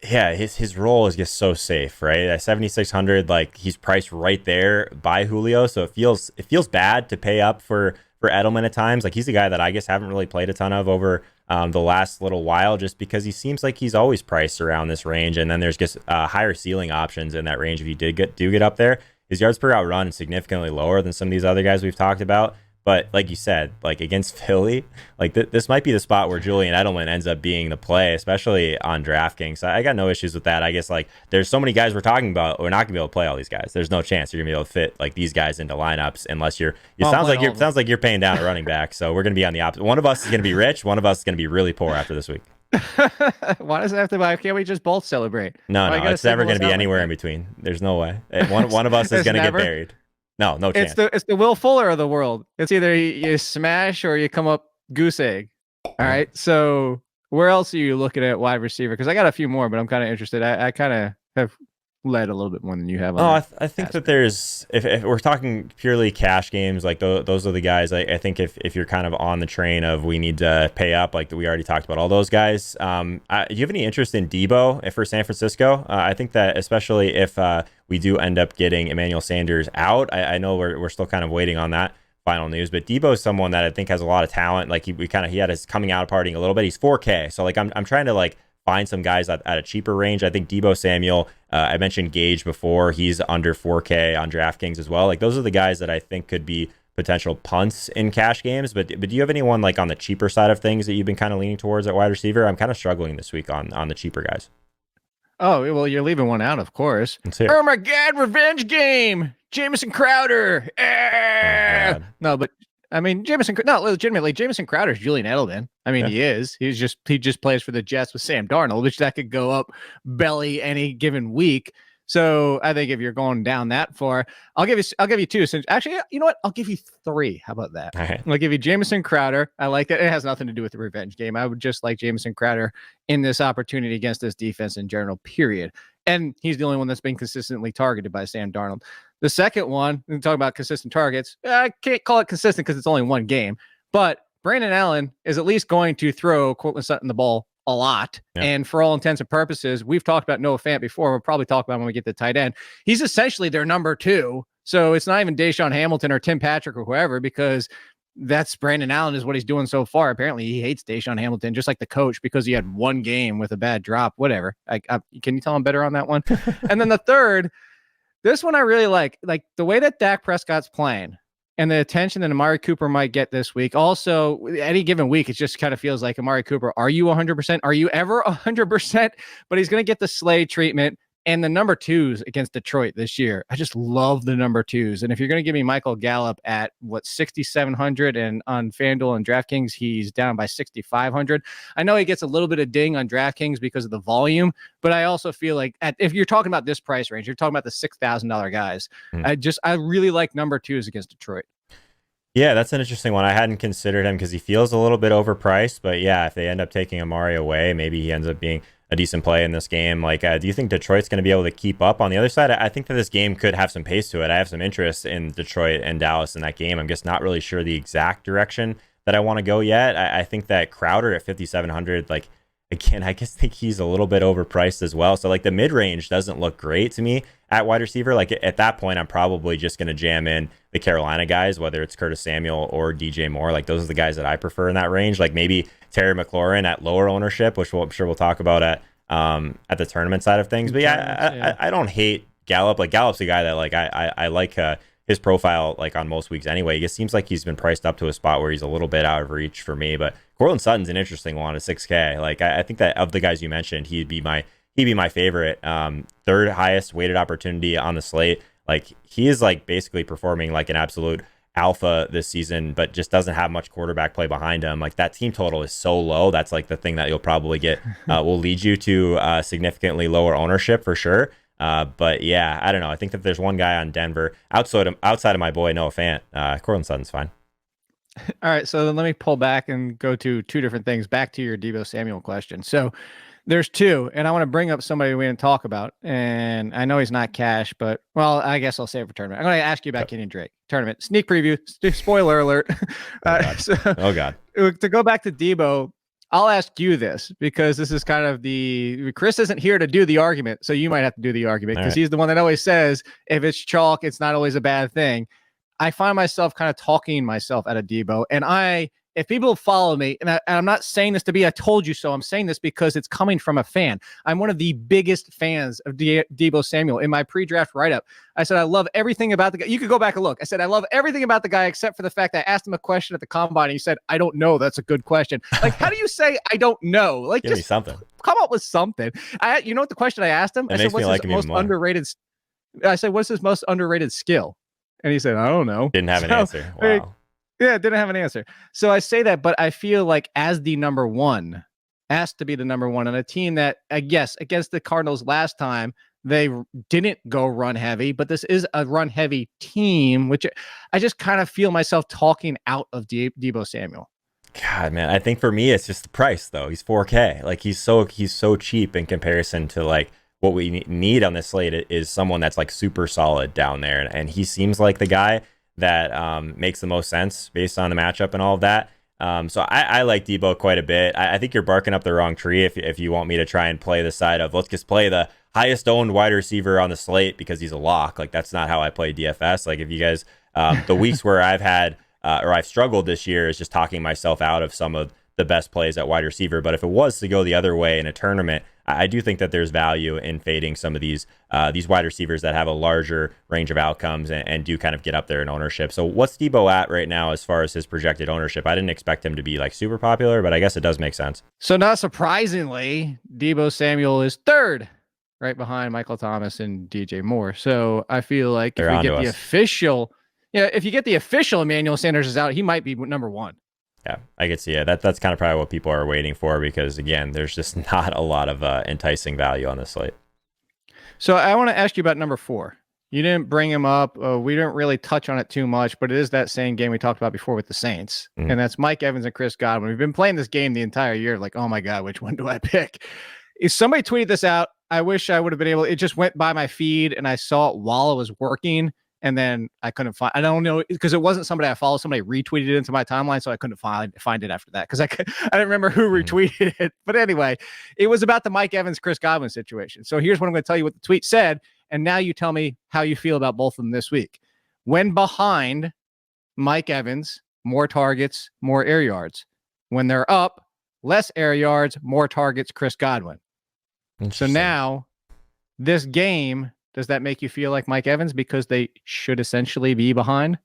Yeah, his role is just so safe, right? At 7,600, like he's priced right there by Julio, so it feels bad to pay up for Edelman at times. Like he's a guy that I guess haven't really played a ton of over the last little while, just because he seems like he's always priced around this range, and then there's just higher ceiling options in that range if you do get up there. His yards per out run is significantly lower than some of these other guys we've talked about. But like you said, like against Philly, like this might be the spot where Julian Edelman ends up being the play, especially on DraftKings. So I got no issues with that. I guess like there's so many guys we're talking about, we're not gonna be able to play all these guys. There's no chance you're gonna be able to fit like these guys into lineups unless it sounds like you're paying down a running back. So we're gonna be on the opposite. One of us is gonna be rich. One of us is gonna be really poor after this week. Why does it have to buy? Can't we just both celebrate? No, it's never gonna be anywhere in between. There's no way. One of us is gonna get buried. No chance. It's the Will Fuller of the world. It's either you smash or you come up goose egg. All right. So where else are you looking at wide receiver? Because I got a few more, but I'm kind of interested. I kind of have led a little bit more than you have. I think that there's if we're talking purely cash games, like those are the guys. I think if you're kind of on the train of we need to pay up, like we already talked about all those guys. Do you have any interest in Debo for San Francisco? I think that especially if we do end up getting Emmanuel Sanders out, I know we're still kind of waiting on that final news, but Debo is someone that I think has a lot of talent. Like he had his coming out partying a little bit. He's 4K, so like I'm trying to like find some guys at a cheaper range. I think Debo Samuel, I mentioned Gage before. He's under 4K on DraftKings as well. Like those are the guys that I think could be potential punts in cash games. But do you have anyone like on the cheaper side of things that you've been kind of leaning towards at wide receiver? I'm kind of struggling this week on the cheaper guys. Oh, well, you're leaving one out, of course. Oh my God, revenge game. Jamison Crowder. Oh, no, but I mean, legitimately, Jamison Crowder is Julian Edelman. I mean, He is. He just plays for the Jets with Sam Darnold, which that could go up belly any given week. So I think if you're going down that far, I'll give you 2. Since actually, you know what? I'll give you 3. How about that? All right. I'll give you Jamison Crowder. I like that. It has nothing to do with the revenge game. I would just like Jamison Crowder in this opportunity against this defense in general, period. And he's the only one that's been consistently targeted by Sam Darnold. The second one, we talk about consistent targets. I can't call it consistent because it's only one game, but Brandon Allen is at least going to throw Courtland Sutton the ball a lot. Yeah. And for all intents and purposes, we've talked about Noah Fant before. We'll probably talk about when we get to tight end. He's essentially their number 2. So it's not even Deshaun Hamilton or Tim Patrick or whoever, because that's Brandon Allen is what he's doing so far. Apparently he hates Deshaun Hamilton, just like the coach, because he had one game with a bad drop, whatever. Can you tell him better on that one? And then the third, this one I really like the way that Dak Prescott's playing and the attention that Amari Cooper might get this week. Also, any given week, it just kind of feels like Amari Cooper, are you 100%? Are you ever 100%? But he's going to get the Slay treatment. And the number twos against Detroit this year, I just love the number twos. And if you're going to give me Michael Gallup at 6,700 and on FanDuel and DraftKings, he's down by 6,500. I know he gets a little bit of ding on DraftKings because of the volume, but I also feel like if you're talking about this price range, you're talking about the $6,000 guys. I really like number twos against Detroit. Yeah, that's an interesting one. I hadn't considered him because he feels a little bit overpriced. But yeah, if they end up taking Amari away, maybe he ends up being a decent play in this game. Like, do you think Detroit's going to be able to keep up on the other side? I think that this game could have some pace to it. I have some interest in Detroit and Dallas in that game. I'm just not really sure the exact direction that I want to go yet. I think that Crowder at 5,700, like, again, I just think he's a little bit overpriced as well. So like the mid range doesn't look great to me at wide receiver. Like at that point, I'm probably just going to jam in the Carolina guys, whether it's Curtis Samuel or DJ Moore. Like those are the guys that I prefer in that range. Like maybe Terry McLaurin at lower ownership, which I'm sure we'll talk about at the tournament side of things. But yeah, I don't hate Gallup. Like Gallup's a guy that like I like his profile like on most weeks anyway. It just seems like he's been priced up to a spot where he's a little bit out of reach for me. But Courtland Sutton's an interesting one at 6K. Like I think that of the guys you mentioned, he'd be my favorite. Third highest weighted opportunity on the slate. Like he is like basically performing like an absolute alpha this season, but just doesn't have much quarterback play behind him. Like that team total is so low. That's like the thing that you'll probably get will lead you to significantly lower ownership for sure. But yeah, I don't know. I think that there's one guy on Denver outside of my boy Noah Fant. Courtland Sutton's fine. All right, so then let me pull back and go to two different things. Back to your Deebo Samuel question. So there's two, and I want to bring up somebody we didn't talk about. And I know he's not cash, but well, I guess I'll save it for tournament. I'm going to ask you about Kenyon Drake tournament sneak preview. Spoiler alert. Oh God. To go back to Deebo, I'll ask you this because this is kind of Chris isn't here to do the argument, so you might have to do the argument because he's the one that always says if it's chalk, it's not always a bad thing. I find myself kind of talking myself out of Deebo, and if people follow me, and I'm not saying this to be, I told you so. I'm saying this because it's coming from a fan. I'm one of the biggest fans of Deebo Samuel. In my pre-draft write-up, I said I love everything about the guy. You could go back and look. I said I love everything about the guy except for the fact that I asked him a question at the combine, and he said I don't know. That's a good question. Like, how do you say I don't know? Like, give me something. Come up with something. You know what the question I asked him? I said, what's his most underrated? I said, what's his most underrated skill? And he said, I don't know. Didn't have an answer. Wow. Yeah, didn't have an answer. So I say that, but I feel like as the number one, asked to be the number one on a team that, I guess, against the Cardinals last time, they didn't go run heavy, but this is a run heavy team, which I just kind of feel myself talking out of Deebo Samuel. God, man, I think for me, it's just the price, though. He's 4K. Like he's so cheap in comparison to like what we need on this slate is someone that's like super solid down there. And he seems like the guy that makes the most sense based on the matchup and all of that. So I like Deebo quite a bit. I think you're barking up the wrong tree if you want me to try and play the side of let's just play the highest owned wide receiver on the slate because he's a lock. Like that's not how I play DFS. Like if you guys, the weeks where I've had or I've struggled this year is just talking myself out of some of the best plays at wide receiver. But if it was to go the other way in a tournament, I do think that there's value in fading some of these wide receivers that have a larger range of outcomes and do kind of get up there in ownership. So what's Deebo at right now as far as his projected ownership? I didn't expect him to be like super popular, but I guess it does make sense. So not surprisingly, Deebo Samuel is third, right behind Michael Thomas and DJ Moore. So I feel like if you get the official Emmanuel Sanders is out, he might be number one. Yeah, I could see it. That's kind of probably what people are waiting for because, again, there's just not a lot of enticing value on this slate. So I want to ask you about number 4. You didn't bring him up. We didn't really touch on it too much, but it is that same game we talked about before with the Saints. Mm-hmm. And that's Mike Evans and Chris Godwin. We've been playing this game the entire year. Like, oh my God, which one do I pick? If somebody tweeted this out, I wish I would have been able. It just went by my feed and I saw it while I was working. And then I couldn't find, I don't know, because it wasn't somebody I followed. Somebody retweeted it into my timeline. So I couldn't find it after that because I didn't remember who retweeted it. But anyway, it was about the Mike Evans, Chris Godwin situation. So here's what I'm going to tell you what the tweet said. And now you tell me how you feel about both of them this week. When behind Mike Evans, more targets, more air yards. When they're up, less air yards, more targets, Chris Godwin. So now this game, does that make you feel like Mike Evans because they should essentially be behind?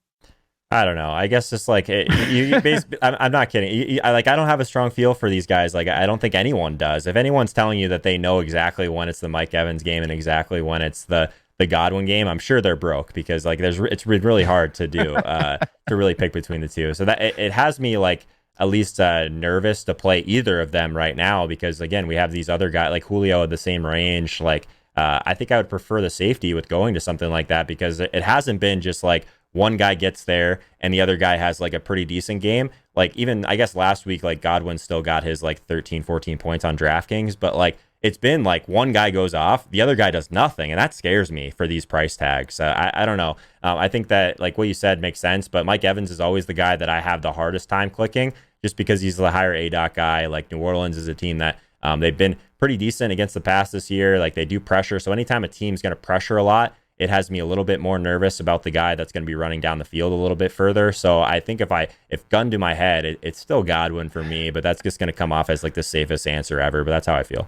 I don't know. I guess just like I'm not kidding. I don't have a strong feel for these guys. Like I don't think anyone does. If anyone's telling you that they know exactly when it's the Mike Evans game and exactly when it's the Godwin game, I'm sure they're broke because like it's really hard to do to really pick between the two. So that it has me like at least nervous to play either of them right now because again we have these other guys like Julio at the same range. Like I think I would prefer the safety with going to something like that because it hasn't been just like one guy gets there and the other guy has like a pretty decent game. Like even I guess last week, like Godwin still got his like 13, 14 points on DraftKings, but like it's been like one guy goes off, the other guy does nothing. And that scares me for these price tags. I don't know. I think that like what you said makes sense, but Mike Evans is always the guy that I have the hardest time clicking just because he's the higher ADOT guy. Like New Orleans is a team that they've been pretty decent against the pass this year. Like they do pressure. So anytime a team's going to pressure a lot, it has me a little bit more nervous about the guy that's going to be running down the field a little bit further. So I think if gun to my head, it's still Godwin for me, but that's just going to come off as like the safest answer ever. But that's how I feel.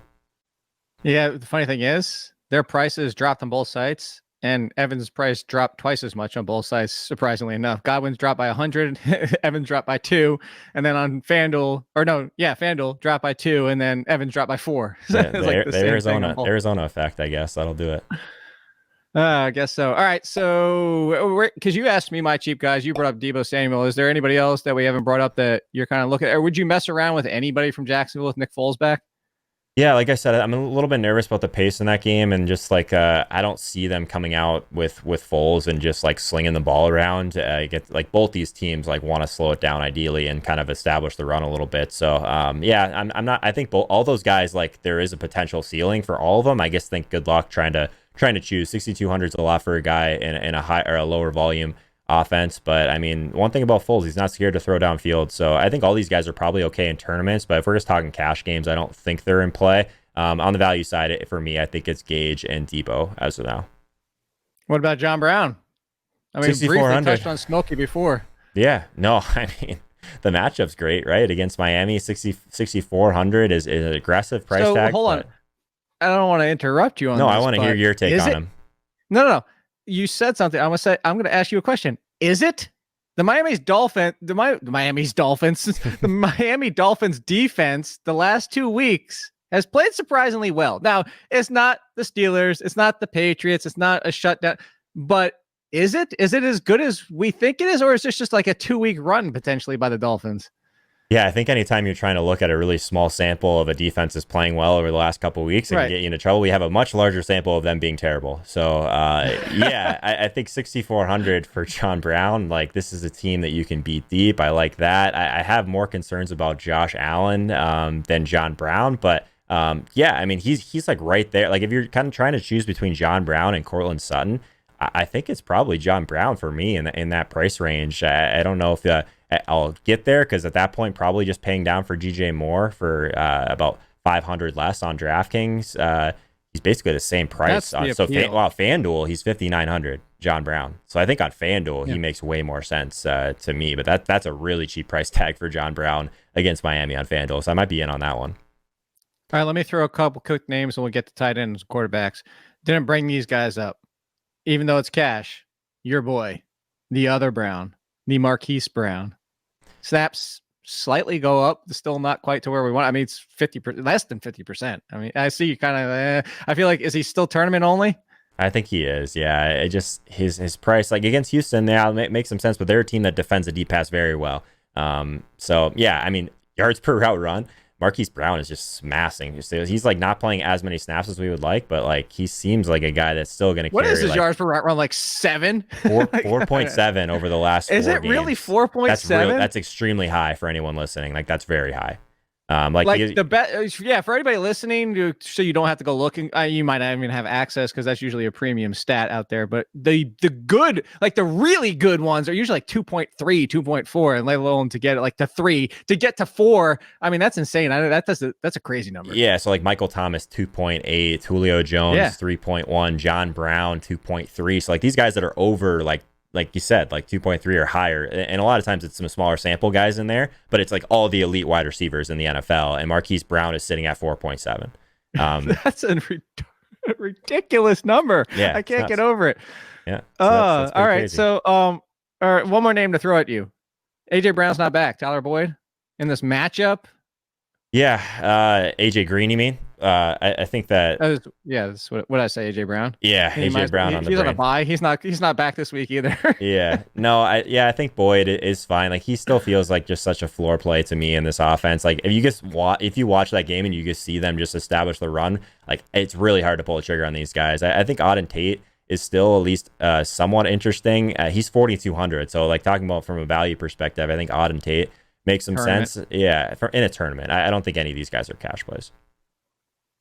Yeah, the funny thing is their prices dropped on both sites, and Evans' price dropped twice as much on both sides. Surprisingly enough, Godwin's dropped by 100, Evans dropped by 2, and then on FanDuel dropped by 2, and then Evans dropped by 4. So Yeah, like the Arizona effect, I guess that'll do it. I guess so. All right. So, because you asked me, my cheap guys, you brought up Deebo Samuel. Is there anybody else that we haven't brought up that you're kind of looking at? Or would you mess around with anybody from Jacksonville with Nick Foles back? Yeah, like I said, I'm a little bit nervous about the pace in that game, and just like I don't see them coming out with Foles and just like slinging the ball around. Get like both these teams like want to slow it down ideally and kind of establish the run a little bit. So yeah, I'm not. I think all those guys like there is a potential ceiling for all of them. I guess think good luck trying to choose. 6,200 is a lot for a guy in a high or a lower volume offense, but I mean, one thing about Foles, he's not scared to throw downfield. So I think all these guys are probably okay in tournaments, but if we're just talking cash games, I don't think they're in play. On the value side, for me, I think it's Gage and Debo as of now. What about John Brown? I mean, briefly touched on Smokey before. Yeah, no, I mean, the matchup's great, right? Against Miami, 6,400 is an aggressive price tag. Hold on. I don't want to interrupt you on this. No, I want to hear your take on him. No. You said something. I'm going to ask you a question. Is it the Miami Dolphins defense the last 2 weeks has played surprisingly well? Now, it's not the Steelers, it's not the Patriots, it's not a shutdown, but is it as good as we think it is, or is this just like a 2-week run potentially by the Dolphins? Yeah, I think anytime you're trying to look at a really small sample of a defense is playing well over the last couple of weeks and get you into trouble, we have a much larger sample of them being terrible. So, yeah, I think 6,400 for John Brown. Like, this is a team that you can beat deep. I like that. I have more concerns about Josh Allen than John Brown, but yeah, I mean, he's like right there. Like, if you're kind of trying to choose between John Brown and Cortland Sutton, I think it's probably John Brown for me in that price range. I don't know if I'll get there because at that point, probably just paying down for DJ Moore for about 500 less on DraftKings. He's basically the same price. So FanDuel, he's 5,900, John Brown. So I think on FanDuel, he makes way more sense to me. But that's a really cheap price tag for John Brown against Miami on FanDuel. So I might be in on that one. All right, let me throw a couple quick names and we'll get to tight ends and quarterbacks. Didn't bring these guys up. Even though it's cash, your boy, the other Brown, the Marquise Brown. Snaps slightly go up, still not quite to where we want. I mean, it's 50%, less than 50%. I mean, I see you kind of, I feel like, is he still tournament only? I think he is. Yeah. It just, his price, like against Houston, it makes some sense, but they're a team that defends the deep pass very well. So yeah, I mean, yards per route run, Marquise Brown is just smashing. He's like not playing as many snaps as we would like, but like he seems like a guy that's still going to carry. What is his like, yards per route run? Like 7? 4.7 over the last 4 games. Is it really 4.7? That's extremely high for anyone listening. Like that's very high. The bet, yeah. For anybody listening, so you don't have to go looking. You might not even have access because that's usually a premium stat out there. But the good, like the really good ones, are usually like 2.3, 2.4, and let alone to get it like to 3, to get to 4. I mean, that's insane. That's a crazy number. Yeah. So like Michael Thomas 2.8, Julio Jones 3.1, John Brown 2.3. So like these guys that are over like you said, like 2.3 or higher. And a lot of times it's some smaller sample guys in there, but it's like all the elite wide receivers in the NFL. And Marquise Brown is sitting at 4.7. That's a ridiculous number. Yeah, I can't get over it. Yeah. All right. Crazy. So, all All right, one more name to throw at you. AJ Brown's not back. Tyler Boyd in this matchup. Yeah, AJ Green, you mean? I think that. That's what I say. AJ Brown. Yeah, AJ Brown on the he's brain. on a bye. He's not back this week either. Yeah, no, I think Boyd is fine. Like he still feels like just such a floor play to me in this offense. Like if you watch that game and you just see them just establish the run, like it's really hard to pull a trigger on these guys. I think Auden Tate is still at least somewhat interesting. He's 4,200, so like talking about from a value perspective, I think Auden Tate makes some sense. Yeah, in a tournament. I don't think any of these guys are cash plays.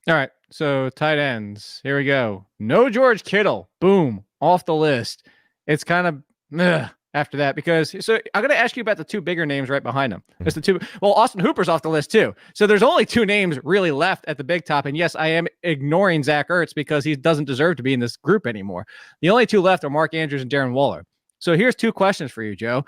All right, so tight ends. Here we go. No George Kittle. Boom, off the list. It's kind of after that because I'm going to ask you about the two bigger names right behind him. It's the two. Well, Austin Hooper's off the list too. So there's only two names really left at the big top. And yes, I am ignoring Zach Ertz because he doesn't deserve to be in this group anymore. The only two left are Mark Andrews and Darren Waller. So here's two questions for you, Joe,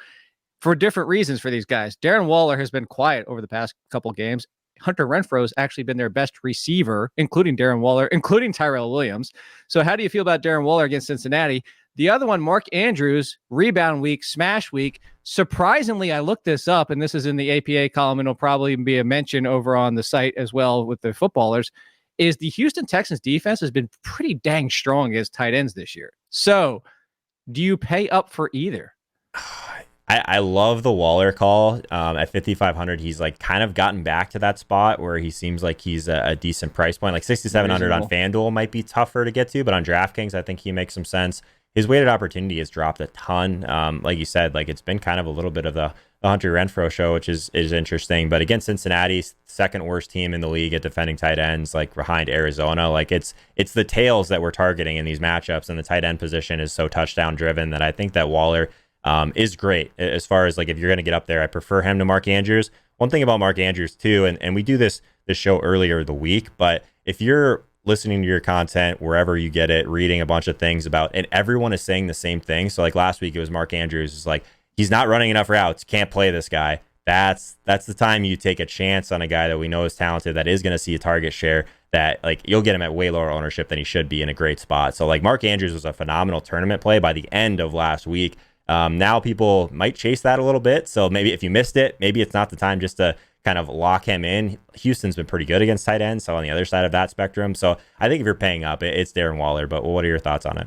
for different reasons for these guys. Darren Waller has been quiet over the past couple games. Hunter Renfro's actually been their best receiver, including Darren Waller, including Tyrell Williams. So how do you feel about Darren Waller against Cincinnati? The other one, Mark Andrews, rebound week, smash week. Surprisingly, I looked this up, and this is in the APA column, and it'll probably be a mention over on the site as well with the footballers, is the Houston Texans defense has been pretty dang strong against tight ends this year. So do you pay up for either? I love the Waller call at 5,500. He's like kind of gotten back to that spot where he seems like he's a decent price point. Like 6,700 on FanDuel might be tougher to get to, but on DraftKings, I think he makes some sense. His weighted opportunity has dropped a ton. Like you said, like it's been kind of a little bit of the Hunter Renfrow show, which is interesting. But against Cincinnati, second worst team in the league at defending tight ends, like behind Arizona, like it's the tails that we're targeting in these matchups, and the tight end position is so touchdown driven that I think that Waller is great as far as like if you're going to get up there. I prefer him to Mark Andrews. One thing about Mark Andrews too, and we do this show earlier the week, but if you're listening to your content wherever you get it, reading a bunch of things about, and everyone is saying the same thing. So like last week it was Mark Andrews is like, he's not running enough routes, can't play this guy. That's the time you take a chance on a guy that we know is talented, that is going to see a target share, that like you'll get him at way lower ownership than he should be in a great spot. So like Mark Andrews was a phenomenal tournament play by the end of last week. Now people might chase that a little bit. So maybe if you missed it, maybe it's not the time just to kind of lock him in. Houston's been pretty good against tight ends, so on the other side of that spectrum. So I think if you're paying up, it's Darren Waller. But what are your thoughts on it?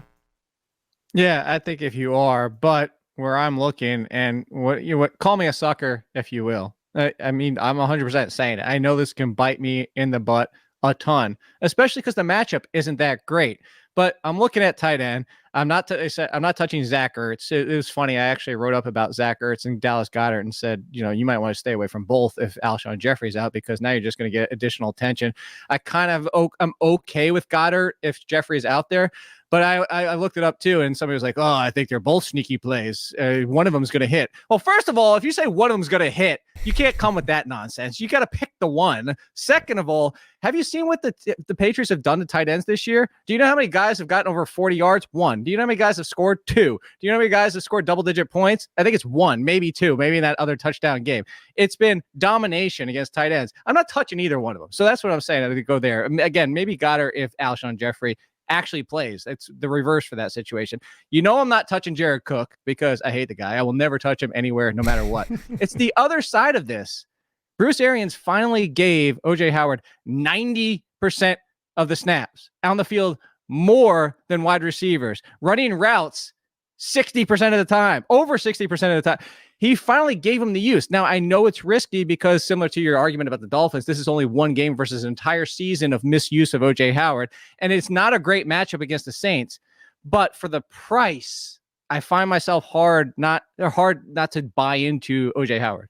Yeah, I think if you are, but where I'm looking, and what call me a sucker if you will. I mean, I'm 100% saying it. I know this can bite me in the butt a ton, especially because the matchup isn't that great. But I'm looking at tight end. I'm not touching Zach Ertz. It was funny. I actually wrote up about Zach Ertz and Dallas Goedert and said, you might want to stay away from both if Alshon Jeffrey's out, because now you're just going to get additional attention. I'm okay with Goddard if Jeffrey's out there. But I looked it up too, and somebody was like, "Oh, I think they're both sneaky plays. One of them's going to hit." Well, first of all, if you say one of them's going to hit, you can't come with that nonsense. You got to pick the one. Second of all, have you seen what the Patriots have done to tight ends this year? Do you know how many guys have gotten over 40 yards? One. Do you know how many guys have scored? Two. Do you know how many guys have scored double-digit points? I think it's one, maybe two, maybe in that other touchdown game. It's been domination against tight ends. I'm not touching either one of them. So that's what I'm saying. I think go there. Again, maybe Goddard if Alshon Jeffrey actually plays. It's the reverse for that situation. I'm not touching Jared Cook because I hate the guy. I will never touch him anywhere, no matter what. It's the other side of this. Bruce Arians finally gave OJ Howard 90% of the snaps on the field, more than wide receivers, running routes 60% of the time, over 60% of the time. He finally gave him the use. Now, I know it's risky because, similar to your argument about the Dolphins, this is only one game versus an entire season of misuse of O.J. Howard, and it's not a great matchup against the Saints. But for the price, I find myself hard not to buy into O.J. Howard.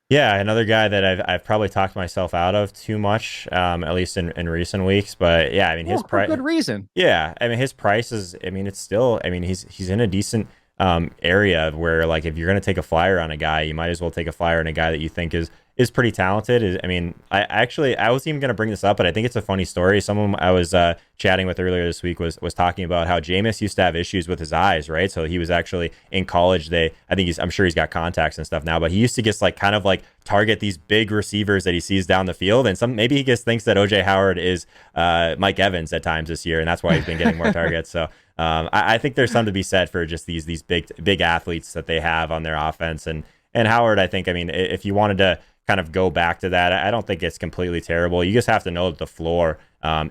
Yeah, another guy that I've probably talked myself out of too much, at least in recent weeks. But yeah, I mean his price, for good reason. Yeah, I mean his price is. I mean it's still. I mean he's in a decent area where like if you're gonna take a flyer on a guy, you might as well take a flyer on a guy that you think is pretty talented. I mean I was even gonna bring this up, but I think it's a funny story. Someone I was chatting with earlier this week was talking about how Jameis used to have issues with his eyes, right? So he was actually in college. I'm sure he's got contacts and stuff now, but he used to just like kind of like target these big receivers that he sees down the field, and maybe he just thinks that OJ Howard is Mike Evans at times this year, and that's why he's been getting more targets. So I think there's something to be said for just these big athletes that they have on their offense. And Howard, I think, I mean, if you wanted to kind of go back to that, I don't think it's completely terrible. You just have to know that the floor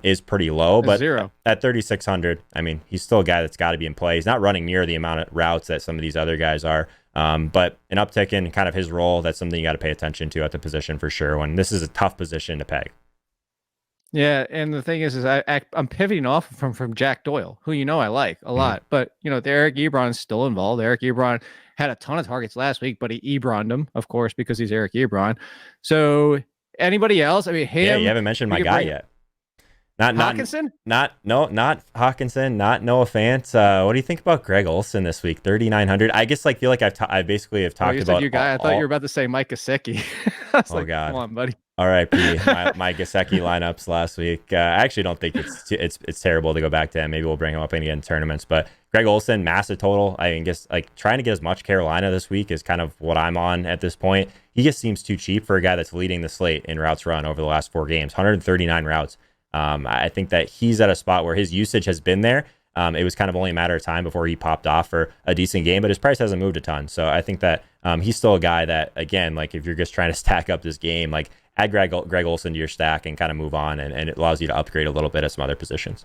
is pretty low. But Zero. At 3,600, I mean, he's still a guy that's got to be in play. He's not running near the amount of routes that some of these other guys are. But an uptick in kind of his role, that's something you got to pay attention to at the position for sure, when this is a tough position to peg. Yeah, and the thing is I'm pivoting off from Jack Doyle, who I like a lot, but the Eric Ebron's still involved. Eric Ebron had a ton of targets last week, but he Ebroned him, of course, because he's Eric Ebron. So anybody else? I mean, yeah, you haven't mentioned my guy yet. Not Hawkinson? Not Hawkinson. Not Noah Fant. What do you think about Greg Olsen this week? 3,900. I guess feel like I basically have talked about your guy. I thought you were about to say Mike Gesicki. I was God. Come on, buddy. R.I.P. my Gesicki lineups last week. I actually don't think it's terrible to go back to him. Maybe we'll bring him up again in tournaments. But Greg like massive total. I guess trying to get as much Carolina this week is kind of what I'm on at this point. He just seems too cheap for a guy that's leading the slate in routes run over the last 4 games. 139 routes. I think that he's at a spot where his usage has been there. It was kind of only a matter of time before he popped off for a decent game, but his price hasn't moved a ton. So I think that he's still a guy that, again, if you're just trying to stack up this game, add Greg Olsen to your stack and kind of move on, and it allows you to upgrade a little bit at some other positions.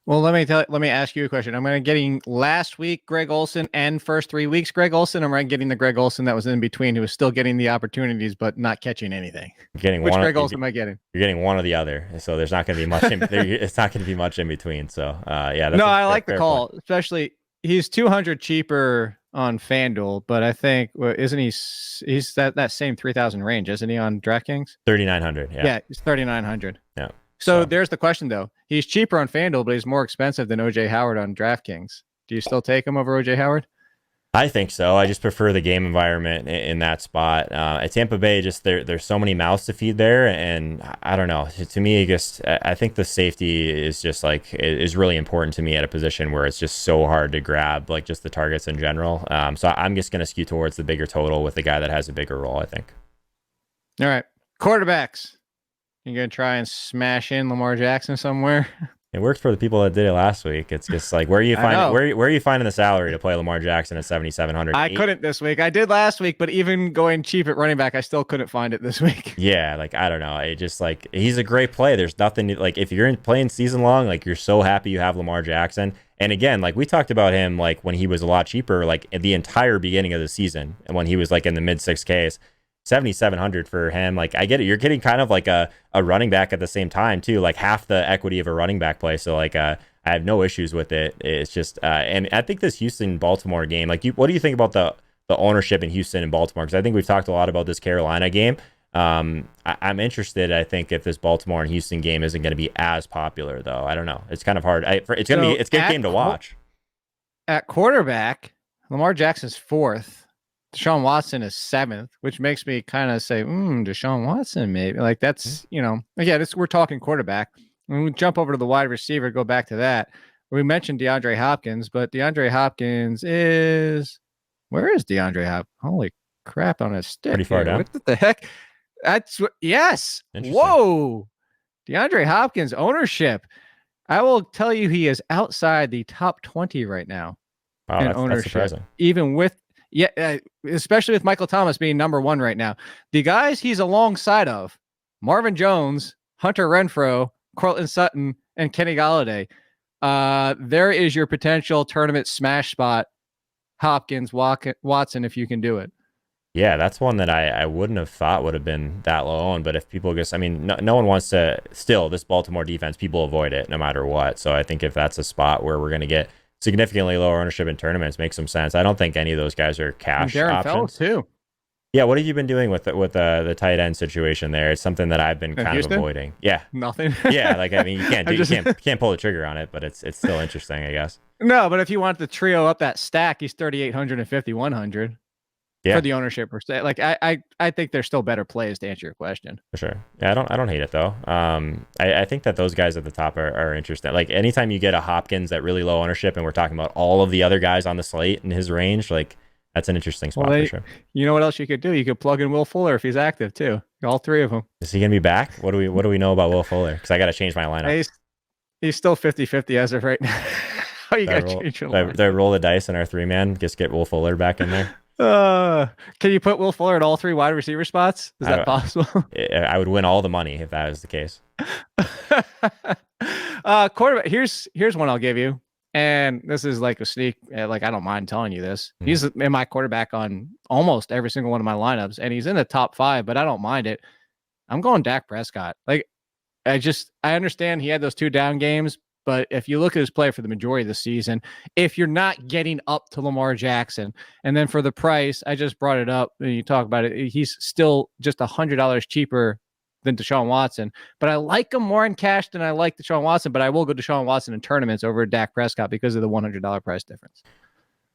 Well, let me ask you a question. I'm getting last week Greg Olsen and first 3 weeks Greg Olsen. I'm getting the Greg Olsen that was in between, who was still getting the opportunities but not catching anything. Which Greg Olsen am I getting? You're getting one or the other, so there's not going to be much. It's not going to be much in between. So yeah, that's I like the call, point. Especially he's 200 cheaper on FanDuel, but I think isn't he's that same 3,000 range, isn't he, on DraftKings? 3,900. Yeah, he's 3,900. Yeah. So there's the question, though. He's cheaper on FanDuel, but he's more expensive than OJ Howard on DraftKings. Do you still take him over OJ Howard? I think so. I just prefer the game environment in that spot. At Tampa Bay, just there's so many mouths to feed there, and I don't know. To me, I think the safety is just is really important to me at a position where it's just so hard to grab just the targets in general. So I'm just going to skew towards the bigger total with the guy that has a bigger role, I think. All right, quarterbacks. You gonna try and smash in Lamar Jackson somewhere? It worked for the people that did it last week. It's just where are you finding the salary to play Lamar Jackson at 7,700? I couldn't this week. I did last week, but even going cheap at running back, I still couldn't find it this week. Yeah, I don't know. It just he's a great play. There's nothing if you're playing season long, you're so happy you have Lamar Jackson. And again, we talked about him when he was a lot cheaper, at the entire beginning of the season, and when he was in the mid 6Ks. 7,700 for him. I get it. You're getting kind of a running back at the same time too, half the equity of a running back play. So I have no issues with it. It's just and I think this Houston-Baltimore game, what do you think about the ownership in Houston and Baltimore? Because I think we've talked a lot about this Carolina game. I'm interested. I think if this Baltimore and Houston game isn't going to be as popular, though. I don't know. It's kind of hard. It's a good game to watch. At quarterback, Lamar Jackson's 4th. Deshaun Watson is 7th, which makes me kind of say, Deshaun Watson, maybe. That's, again, we're talking quarterback. When we jump over to the wide receiver, go back to that. We mentioned DeAndre Hopkins, but DeAndre Hopkins where is DeAndre Hopkins? Holy crap on a stick. Pretty far down. What the heck? Yes. Whoa. DeAndre Hopkins ownership. I will tell you, he is outside the top 20 right now. Wow, in that's ownership. surprising. Even with, especially with Michael Thomas being number 1 right now. The guys he's alongside of, Marvin Jones, Hunter Renfrow, Cortland Sutton, and Kenny Golladay. There is your potential tournament smash spot, Hopkins, Watson, if you can do it. Yeah, that's one that I wouldn't have thought would have been that low owned. But if people no one wants to, still, this Baltimore defense, people avoid it no matter what. So I think if that's a spot where we're going to get significantly lower ownership in tournaments, makes some sense. I don't think any of those guys are cash and Darren options. Fellows too. Yeah, what have you been doing with the tight end situation there? It's something that I've been kind of avoiding. Yeah, nothing. Yeah, you can't you can't pull the trigger on it, but it's still interesting, I guess. No, but if you want the trio up that stack, he's 3,800 and 5,100. For the ownership percent. I think there's still better plays to answer your question. For sure. Yeah, I don't hate it though. I think that those guys at the top are interesting. Anytime you get a Hopkins at really low ownership, and we're talking about all of the other guys on the slate in his range, that's an interesting spot for sure. You know what else you could do? You could plug in Will Fuller if he's active too. All 3 of them. Is he gonna be back? What do we know about Will Fuller? Because I got to change my lineup. He's still 50-50 as of right now. Oh, you Do I got to roll, change your do I, line. do I roll the dice in our 3-man? Just get Will Fuller back in there. Can you put Will Fuller at all 3 wide receiver spots? Is that possible? I would win all the money if that was the case. Quarterback. Here's one I'll give you, and this is like a sneak. Like I don't mind telling you this. He's in my quarterback on almost every single one of my lineups, and he's in the top 5. But I don't mind it. I'm going Dak Prescott. Like I understand he had those 2 down games, but if you look at his play for the majority of the season, if you're not getting up to Lamar Jackson, and then for the price, I just brought it up and you talk about it, he's still just $100 cheaper than Deshaun Watson. But I like him more in cash than I like Deshaun Watson, but I will go Deshaun Watson in tournaments over Dak Prescott because of the $100 price difference.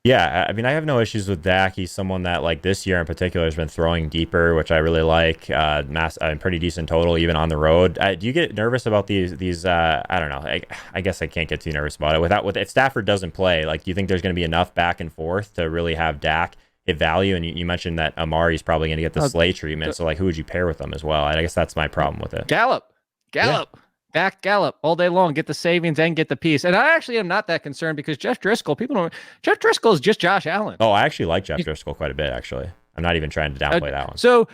Yeah, I mean, I have no issues with Dak. He's someone that, like, this year in particular has been throwing deeper, which I really like. Pretty decent total even on the road. Do you get nervous about these? I don't know. I guess I can't get too nervous about it. If Stafford doesn't play, like, do you think there's going to be enough back and forth to really have Dak hit value? And you mentioned that Amari's probably going to get the Slay treatment. So, like, who would you pair with him as well? I guess that's my problem with it. Gallup. Yeah. Dak Gallup all day long, get the savings and get the piece. And I actually am not that concerned because Jeff Driscoll is just Josh Allen. Oh, I actually like Jeff Driscoll quite a bit, actually. I'm not even trying to downplay that one. So,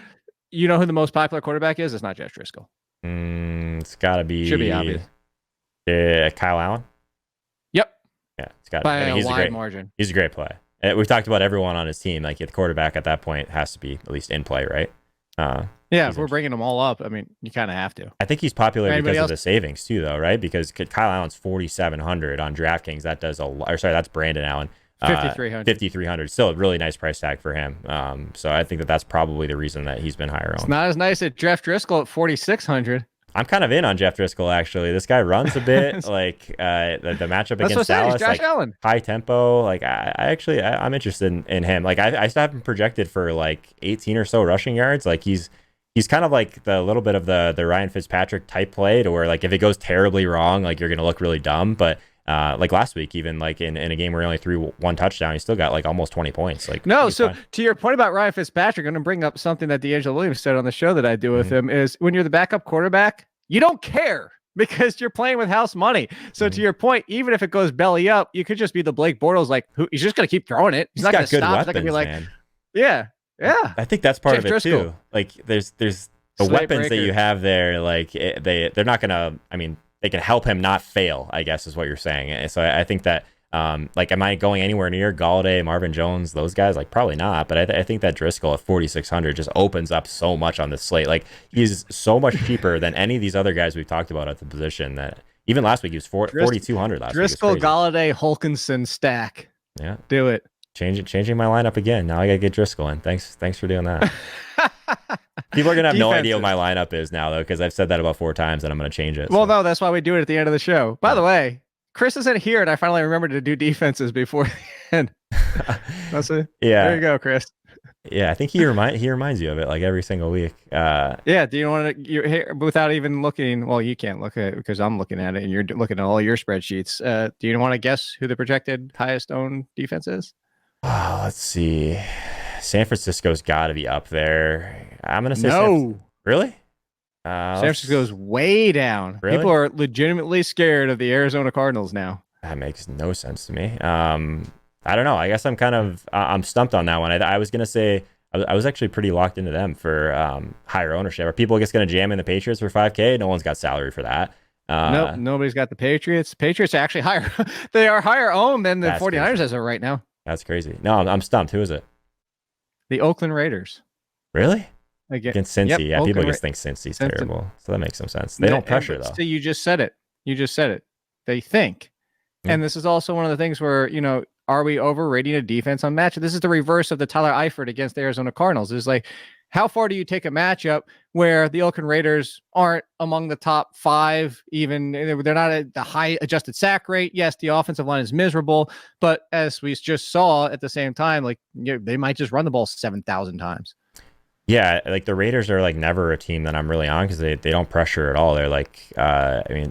you know who the most popular quarterback is? It's not Jeff Driscoll. It's got to be... Should be obvious. Kyle Allen? Yep. Yeah, it's got to by be. a wide margin. He's a great play. We've talked about everyone on his team. Like, the quarterback at that point has to be at least in play, right? Yeah, if we're bringing them all up, I mean, you kind of have to. I think he's popular because of the savings too, though, right? Because Kyle Allen's 4,700 on DraftKings. That does a lot. Or sorry, that's Brandon Allen. 5,300. 5,300. Still a really nice price tag for him. So I think that's probably the reason that he's been higher on. It's not as nice at Jeff Driscoll at 4,600. I'm kind of in on Jeff Driscoll, actually. This guy runs a bit. Like the matchup against Dallas, Josh Allen. High tempo. Like I'm interested in him. Like I still have him projected for like 18 or so rushing yards. Like he's kind of like the little bit of the Ryan Fitzpatrick type play to where, like, if it goes terribly wrong, like, you're going to look really dumb. But like last week, even like in a game where he only threw 1 touchdown, he still got like almost 20 points. Like, no. So to your point about Ryan Fitzpatrick, I'm going to bring up something that D'Angelo Williams said on the show that I do with him is when you're the backup quarterback, you don't care because you're playing with house money. So to your point, even if it goes belly up, you could just be the Blake Bortles, like, he's just going to keep throwing it. He's not going to stop. He's not going to be like, man. Yeah. I think that's part Jeff of it Driscoll. too. Like there's the Slate weapons breaker. that you have there. Like they're not gonna. I mean, they can help him not fail, I guess is what you're saying. And so I think that like, am I going anywhere near Galladay, Marvin Jones, those guys? Like, probably not. But I think that Driscoll at 4,600 just opens up so much on this slate. Like, he's so much cheaper than any of these other guys we've talked about at the position. That even last week he was 4,200 last Driscoll, week. Galladay, Hulkinson stack. Yeah, do it. Changing my lineup again. Now I gotta get Driscoll in. Thanks for doing that. People are gonna have no idea what my lineup is now, though, because I've said that about 4 times and I'm gonna change it. Well, no, that's why we do it at the end of the show. By the way, Chris isn't here, and I finally remembered to do defenses before the end. That's it. Yeah. There you go, Chris. Yeah, I think he reminds you of it like every single week. Yeah. Do you want to without even looking? Well, you can't look at it because I'm looking at it, and you're looking at all your spreadsheets. Do you want to guess who the projected highest owned defense is? Let's see. San Francisco's got to be up there. I'm gonna say no. Really? San Francisco's way down. Really? People are legitimately scared of the Arizona Cardinals now. That makes no sense to me. I don't know. I guess I'm stumped on that one. I was gonna say I was actually pretty locked into them for higher ownership. Are people just gonna jam in the Patriots for 5K? No one's got salary for that. Nope, nobody's got the Patriots. Patriots are actually higher. They are higher owned than the 49ers crazy. as of right now. That's crazy. No, I'm stumped. Who is it? The Oakland Raiders. Really? Against Cincy. Yep, Yeah, Oakland people just think Cincy's terrible. So that makes some sense. They don't pressure, though. So you just said it. They think. And this is also one of the things where, are we overrating a defense on matchup? This is the reverse of the Tyler Eifert against the Arizona Cardinals. It's like, how far do you take a matchup where the Oakland Raiders aren't among the top 5, even they're not at the high adjusted sack rate? Yes, the offensive line is miserable, but as we just saw at the same time, like, they might just run the ball 7,000 times. Yeah, like the Raiders are like never a team that I'm really on because they don't pressure at all. They're like,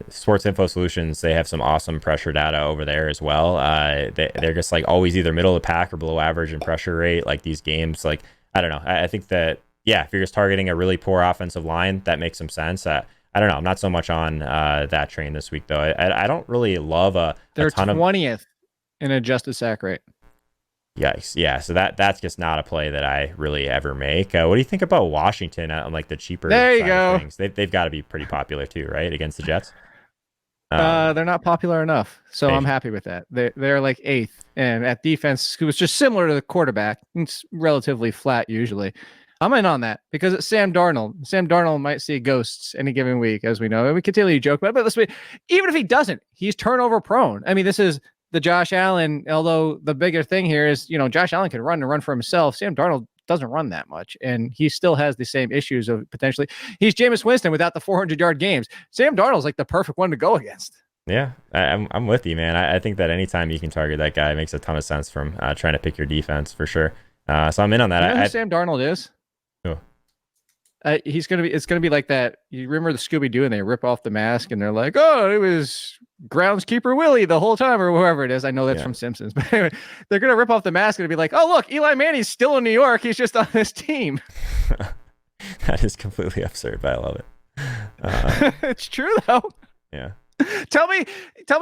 Sports Info Solutions, they have some awesome pressure data over there as well. They're just like always either middle of the pack or below average in pressure rate. Like these games, like, I don't know. I think that, if you're just targeting a really poor offensive line, that makes some sense. I don't know. I'm not so much on that train this week, though. I don't really love a They're ton 20th and adjusted sack rate. Yikes. Yeah, so that's just not a play that I really ever make. What do you think about Washington on like the cheaper There you side go. of things? They've got to be pretty popular too, right? Against the Jets. They're not popular enough, so I'm patient. happy with that. They're like 8th, and at defense, it was just similar to the quarterback. It's relatively flat usually. I'm in on that because it's Sam Darnold. Sam Darnold might see ghosts any given week, as we know. And we continue to joke about it, but listen, even if he doesn't, he's turnover prone. I mean, this is the Josh Allen, although the bigger thing here is, Josh Allen can run and run for himself. Sam Darnold doesn't run that much, and he still has the same issues of potentially. He's Jameis Winston without the 400-yard games. Sam Darnold's like the perfect one to go against. Yeah, I'm with you, man. I think that anytime you can target that guy makes a ton of sense from trying to pick your defense for sure. So I'm in on that. You know who Sam Darnold is? Who? It's gonna be like that. You remember the Scooby-Doo and they rip off the mask and they're like, oh, it was groundskeeper Willie the whole time, or whoever it is. I know that's from Simpsons, but anyway, they're gonna rip off the mask and be like, oh, look, Eli Manning's still in New York. He's just on this team. That is completely absurd, but I love it. It's true though. Yeah. Tell me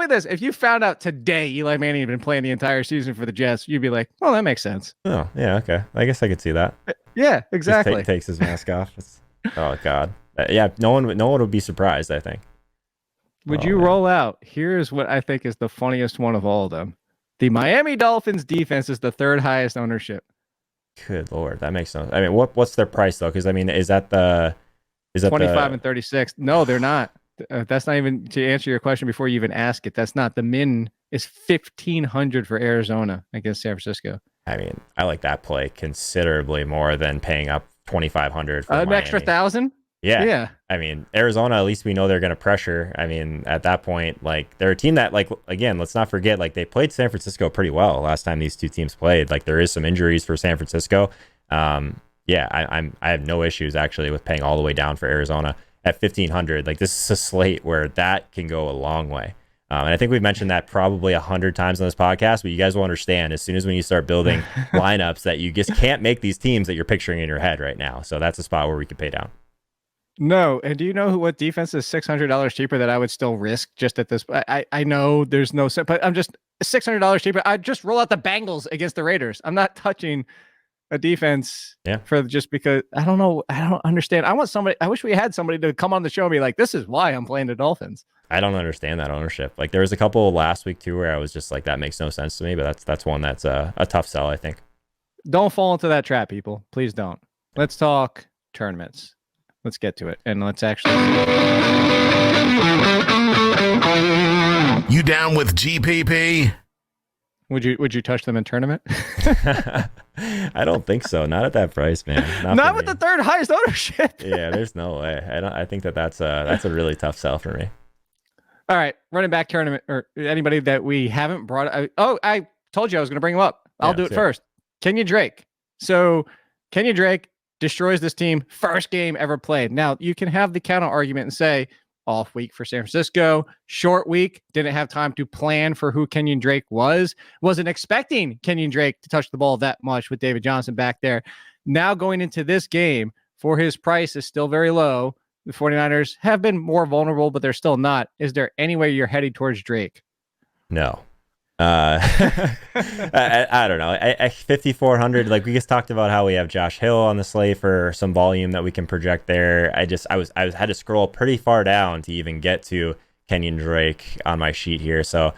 this. If you found out today Eli Manning had been playing the entire season for the Jets, you'd be like, well, that makes sense. Oh, yeah, okay. I guess I could see that. Yeah, exactly. Just takes his mask off. Oh, God. Yeah, no one would be surprised, I think. Would you roll out? Here's what I think is the funniest one of all of them. The Miami Dolphins defense is the 3rd highest ownership. Good Lord. That makes no. I mean, what's their price, though? Because, I mean, is that 25 and 36? No, they're not. That's not even to answer your question before you even ask it. That's not. The min is 1,500 for Arizona against San Francisco. I mean, I like that play considerably more than paying up 2,500 for an extra 1,000. Yeah. I mean, Arizona, at least we know they're going to pressure. I mean, at that point, like, they're a team that, like, again, let's not forget, like, they played San Francisco pretty well last time these two teams played. Like, there is some injuries for San Francisco. Yeah, I have no issues actually with paying all the way down for Arizona at 1,500. Like, this is a slate where that can go a long way. And I think we've mentioned that probably 100 times on this podcast, but you guys will understand as soon as when you start building lineups that you just can't make these teams that you're picturing in your head right now. So that's a spot where we can pay down. No, and do you know what defense is $600 cheaper that I would still risk just at this? I know there's no, but I'm just $600 cheaper. I'd just roll out the Bengals against the Raiders. I'm not touching a defense for just because I don't know. I don't understand. I wish we had somebody to come on the show and be like, this is why I'm playing the Dolphins. I don't understand that ownership. Like, there was a couple last week too where I was just like, that makes no sense to me, but that's one that's a tough sell, I think. Don't fall into that trap, people. Please don't. Let's talk tournaments. Let's get to it. And let's actually. You down with GPP? Would you touch them in tournament? I don't think so. Not at that price, man. Not with the 3rd highest ownership. Yeah, there's no way. I think that's a really tough sell for me. All right, running back tournament or anybody that we haven't brought. I told you I was going to bring him up. I'll do it first. Kenyon Drake. So Kenyon Drake destroys this team. First game ever played. Now you can have the counter argument and say off week for San Francisco, short week, didn't have time to plan for who Kenyon Drake was. Wasn't expecting Kenyon Drake to touch the ball that much with David Johnson back there. Now going into this game, for his price is still very low. The 49ers have been more vulnerable, but they're still not. Is there any way you're heading towards Drake? No. I don't know. 5,400. Like, we just talked about how we have Josh Hill on the slate for some volume that we can project there. I had to scroll pretty far down to even get to Kenyon Drake on my sheet here. So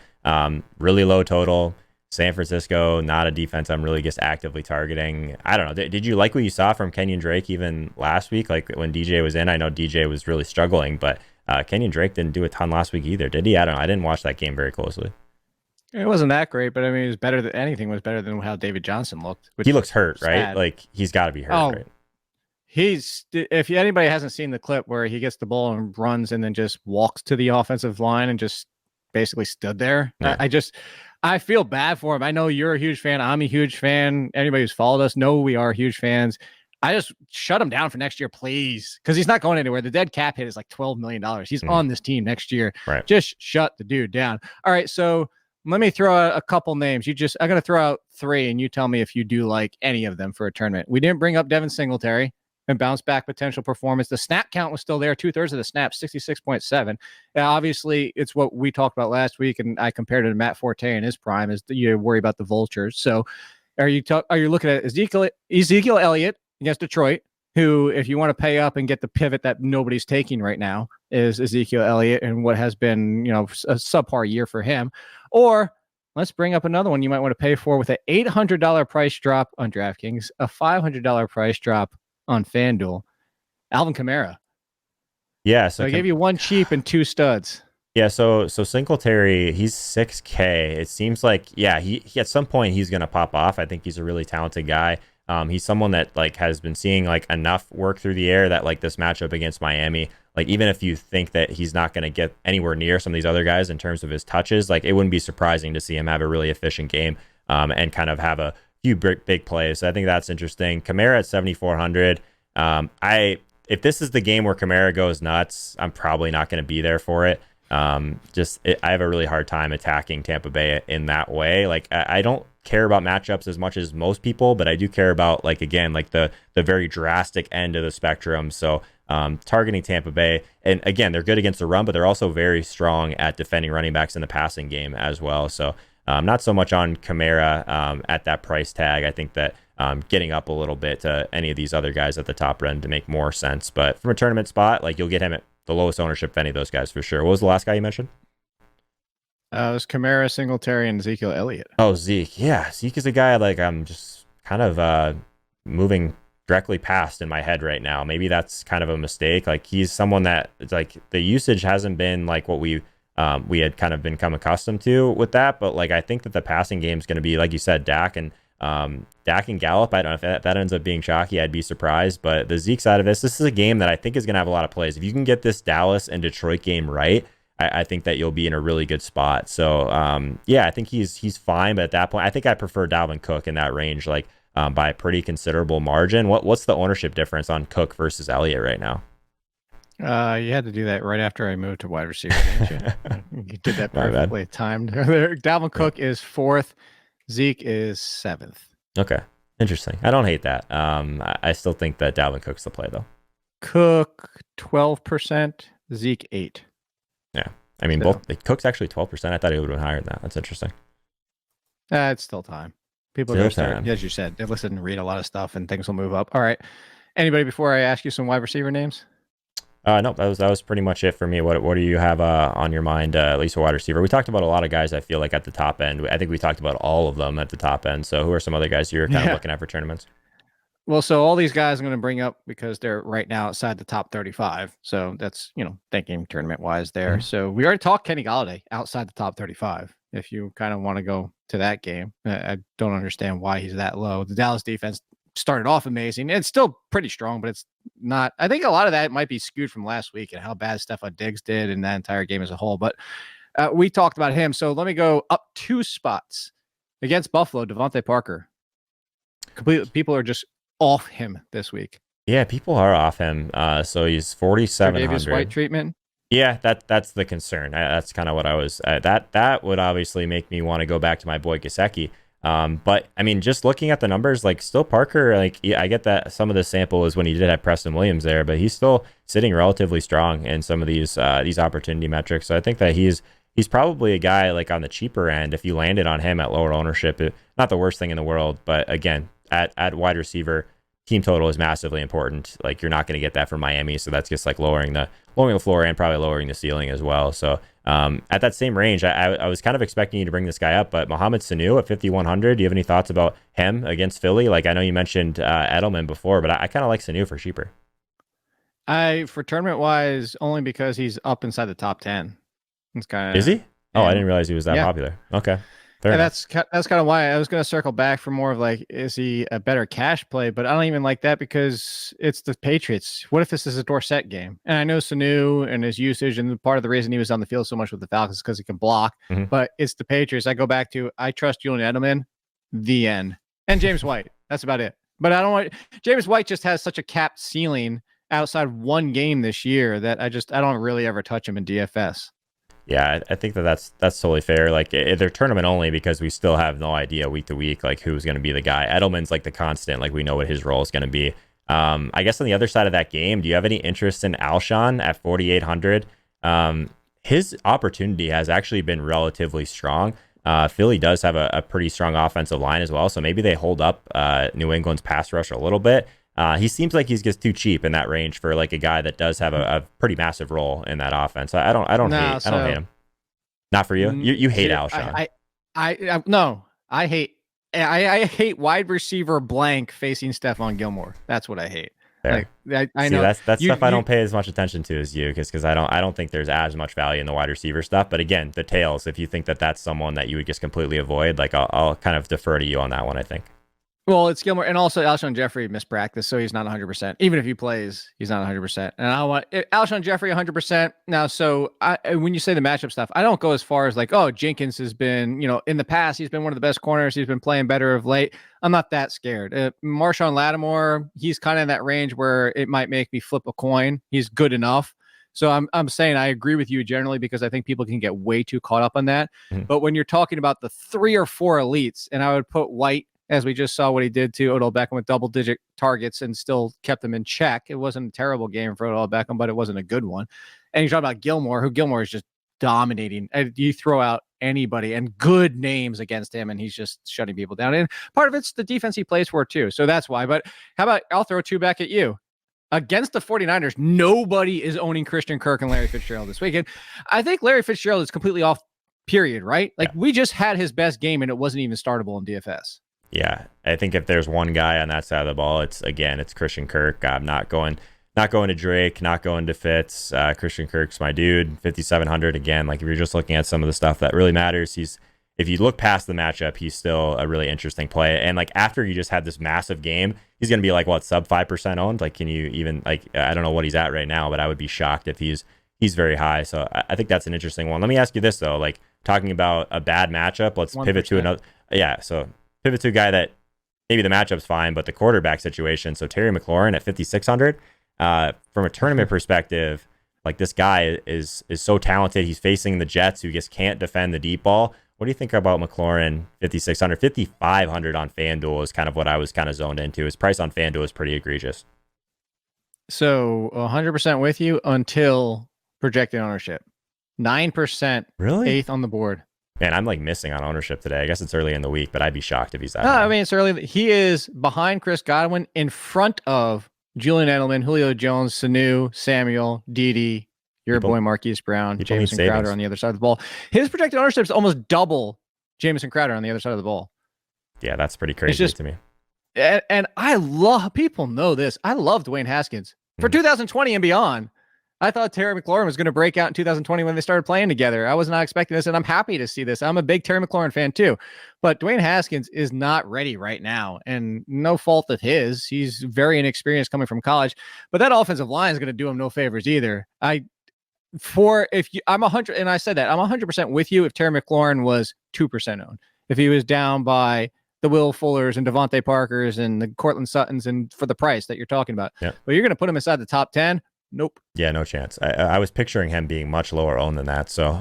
really low total. San Francisco, not a defense I'm really just actively targeting. I don't know. Did you like what you saw from Kenyon Drake even last week? Like, when DJ was in, I know DJ was really struggling, but Kenyon Drake didn't do a ton last week either, did he? I don't know. I didn't watch that game very closely. It wasn't that great, but I mean, it was better than anything. Was better than how David Johnson looked. He looks hurt, right? Like, he's got to be hurt, right? If anybody hasn't seen the clip where he gets the ball and runs and then just walks to the offensive line and just basically stood there. Yeah. I feel bad for him. I know you're a huge fan. I'm a huge fan. Anybody who's followed us know we are huge fans. I just shut him down for next year, please, because he's not going anywhere. The dead cap hit is like $12 million. He's on this team next year. Right. Just shut the dude down. All right, so let me throw out a couple names. I'm going to throw out 3, and you tell me if you do like any of them for a tournament. We didn't bring up Devin Singletary. and bounce back potential performance. The snap count was still there, 2/3 of the snaps, 66.7. Now, obviously, it's what we talked about last week, and I compared it to Matt Forte in his prime. Is you worry about the vultures. So, are you looking at Ezekiel Elliott against Detroit, who, if you want to pay up and get the pivot that nobody's taking right now, is Ezekiel Elliott, and what has been a subpar year for him, or let's bring up another one you might want to pay for with an $800 price drop on DraftKings, a $500 price drop on FanDuel. Alvin Kamara. Yeah, so I gave you one cheap and two studs. Yeah, so Singletary, he's 6K. It seems like, yeah, he at some point he's gonna pop off. I think he's a really talented guy. He's someone that like has been seeing like enough work through the air that like this matchup against Miami, like even if you think that he's not going to get anywhere near some of these other guys in terms of his touches, like it wouldn't be surprising to see him have a really efficient game and kind of have a few big plays. So I think that's interesting. Kamara at 7,400. If this is the game where Kamara goes nuts, I'm probably not going to be there for it. I have a really hard time attacking Tampa Bay in that way. Like I don't care about matchups as much as most people, but I do care about like the very drastic end of the spectrum. So targeting Tampa Bay, and again, they're good against the run, but they're also very strong at defending running backs in the passing game as well. So not so much on Kamara at that price tag. I think that getting up a little bit to any of these other guys at the top end to make more sense. But from a tournament spot, like you'll get him at the lowest ownership of any of those guys for sure. What was the last guy you mentioned? It was Kamara, Singletary, and Ezekiel Elliott. Oh, Zeke. Yeah, Zeke is a guy like I'm just kind of moving directly past in my head right now. Maybe that's kind of a mistake. Like he's someone that like the usage hasn't been like what we had kind of become accustomed to with that. But like I think that the passing game is going to be, like you said, Dak and Gallup. I don't know if that ends up being chalky. I'd be surprised. But the Zeke side of this is a game that I think is going to have a lot of plays. If you can get this Dallas and Detroit game right, I think that you'll be in a really good spot. So yeah, I think he's fine. But at that point, I think I prefer Dalvin Cook in that range, like by a pretty considerable margin. What's the ownership difference on Cook versus Elliott right now? You had to do that right after I moved to wide receiver, didn't you? You did that perfectly timed. Dalvin Cook is 4th. Zeke is 7th. Okay, interesting. I don't hate that. I still think that Dalvin Cook's the play though. Cook 12%, Zeke 8%. Yeah, I mean both. Cook's actually 12%. I thought he would have been higher than that. That's interesting. It's still time. People are start, as you said, they listen and read a lot of stuff, and things will move up. All right. Anybody before I ask you some wide receiver names? No, that was pretty much it for me. What do you have on your mind, at least a wide receiver? We talked about a lot of guys, I feel like, at the top end. I think we talked about all of them at the top end. So who are some other guys you're kind of looking at for tournaments? Well, so all these guys I'm going to bring up because they're right now outside the top 35. So that's, thinking tournament wise there. Mm-hmm. So we already talked Kenny Golladay outside the top 35. If you kind of want to go to that game, I don't understand why he's that low. The Dallas defense started off amazing. It's still pretty strong, but it's not. I think a lot of that might be skewed from last week and how bad Stefon Diggs did in that entire game as a whole. But we talked about him. So let me go up 2 spots against Buffalo. Devontae Parker. Completely, people are just off him this week. Yeah, people are off him. So he's 4,700. Davis White treatment. Yeah, that's the concern. That's kind of what I was. That would obviously make me want to go back to my boy Gesicki. But I mean, just looking at the numbers, like still Parker, like I get that some of the sample is when he did have Preston Williams there, but he's still sitting relatively strong in some of these opportunity metrics. So I think that he's probably a guy like on the cheaper end. If you landed on him at lower ownership, not the worst thing in the world, but again, at wide receiver, team total is massively important. Like you're not going to get that from Miami, so that's just like lowering the floor and probably lowering the ceiling as well. So at that same range, I was kind of expecting you to bring this guy up, but Mohamed Sanu at 5,100. Do you have any thoughts about him against Philly? Like I know you mentioned Edelman before, but I kind of like Sanu for cheaper. For tournament wise, only because he's up inside the top 10. It's kind of is he? Oh, I didn't realize he was that popular. Okay. And that's kind of why I was going to circle back for more of like, is he a better cash play? But I don't even like that because it's the Patriots. What if this is a Dorsett game? And I know Sanu and his usage, and part of the reason he was on the field so much with the Falcons is because he can block. Mm-hmm. But it's the Patriots. I go back to I trust Julian Edelman, the end, and James White. That's about it. But I don't want James White just has such a capped ceiling outside one game this year that I don't really ever touch him in DFS. Yeah, I think that's totally fair. Like they're tournament only because we still have no idea week to week like who's going to be the guy. Edelman's like the constant. Like we know what his role is going to be. I guess on the other side of that game, do you have any interest in Alshon at 4,800? His opportunity has actually been relatively strong. Philly does have a pretty strong offensive line as well, so maybe they hold up New England's pass rush a little bit. He seems like he's just too cheap in that range for like a guy that does have a pretty massive role in that offense. I don't hate him. Not for you. You hate Alshon. I hate wide receiver blank facing Stephon Gilmore. That's what I hate. Fair. Like, I See, know that's stuff I don't pay as much attention to as you, because I don't think there's as much value in the wide receiver stuff. But again, the tails, if you think that that's someone that you would just completely avoid, like I'll kind of defer to you on that one, I think. Well, it's Gilmore, and also Alshon Jeffrey missed practice, so he's not 100%. Even if he plays, he's not 100%. And I want Alshon Jeffrey 100% now. So when you say the matchup stuff, I don't go as far as like, oh, Jenkins has been, in the past, he's been one of the best corners. He's been playing better of late. I'm not that scared. Marshawn Lattimore, he's kind of in that range where it might make me flip a coin. He's good enough. So I'm saying I agree with you generally, because I think people can get way too caught up on that. Mm-hmm. But when you're talking about the 3 or 4 elites, and I would put White, as we just saw what he did to Odell Beckham with double-digit targets and still kept them in check. It wasn't a terrible game for Odell Beckham, but it wasn't a good one. And you talk about Gilmore, Gilmore is just dominating. And you throw out anybody and good names against him, and he's just shutting people down. And part of it's the defense he plays for, too. So that's why. But how about I'll throw 2 back at you. Against the 49ers, nobody is owning Christian Kirk and Larry Fitzgerald this weekend. I think Larry Fitzgerald is completely off, period, right? Like, we just had his best game, and it wasn't even startable in DFS. Yeah, I think if there's one guy on that side of the ball, it's Christian Kirk. I'm not going to Drake, not going to Fitz. Christian Kirk's my dude. 5,700 again. Like, if you're just looking at some of the stuff that really matters, if you look past the matchup, he's still a really interesting play. And like, after you just had this massive game, he's going to be like what, sub 5% owned? Like, can you even, like, I don't know what he's at right now, but I would be shocked if he's very high. So I think that's an interesting one. Let me ask you this though, like, talking about a bad matchup, let's 1%. Pivot to another. Yeah, so pivot to a guy that maybe the matchup's fine, but the quarterback situation. So Terry McLaurin at 5,600. From a tournament perspective, like, this guy is so talented. He's facing the Jets, who just can't defend the deep ball. What do you think about McLaurin? 5,600, 5,500 on FanDuel is kind of what I was kind of zoned into. His price on FanDuel is pretty egregious. So 100% with you until projected ownership. 9%, really? 8th on the board. Man, I'm like missing on ownership today. I guess it's early in the week, but I'd be shocked if he's that. No, I mean, it's early. He is behind Chris Godwin, in front of Julian Edelman, Julio Jones, Sanu, Samuel, Dede, your boy Marquise Brown, Jamison Crowder on the other side of the ball. His projected ownership is almost double Jamison Crowder on the other side of the ball. Yeah, that's pretty crazy to me. And I love, people know this, I love Dwayne Haskins. For 2020 and beyond, I thought Terry McLaurin was going to break out in 2020 when they started playing together. I was not expecting this, and I'm happy to see this. I'm a big Terry McLaurin fan too, but Dwayne Haskins is not ready right now, and no fault of his. He's very inexperienced coming from college, but that offensive line is going to do him no favors either. I'm 100, and I said that I'm 100% with you. If Terry McLaurin was 2% owned, if he was down by the Will Fullers and Devontae Parkers and the Cortland Suttons, and for the price that you're talking about, but you're going to put him inside the top 10. Nope. Yeah, no chance. I was picturing him being much lower owned than that. So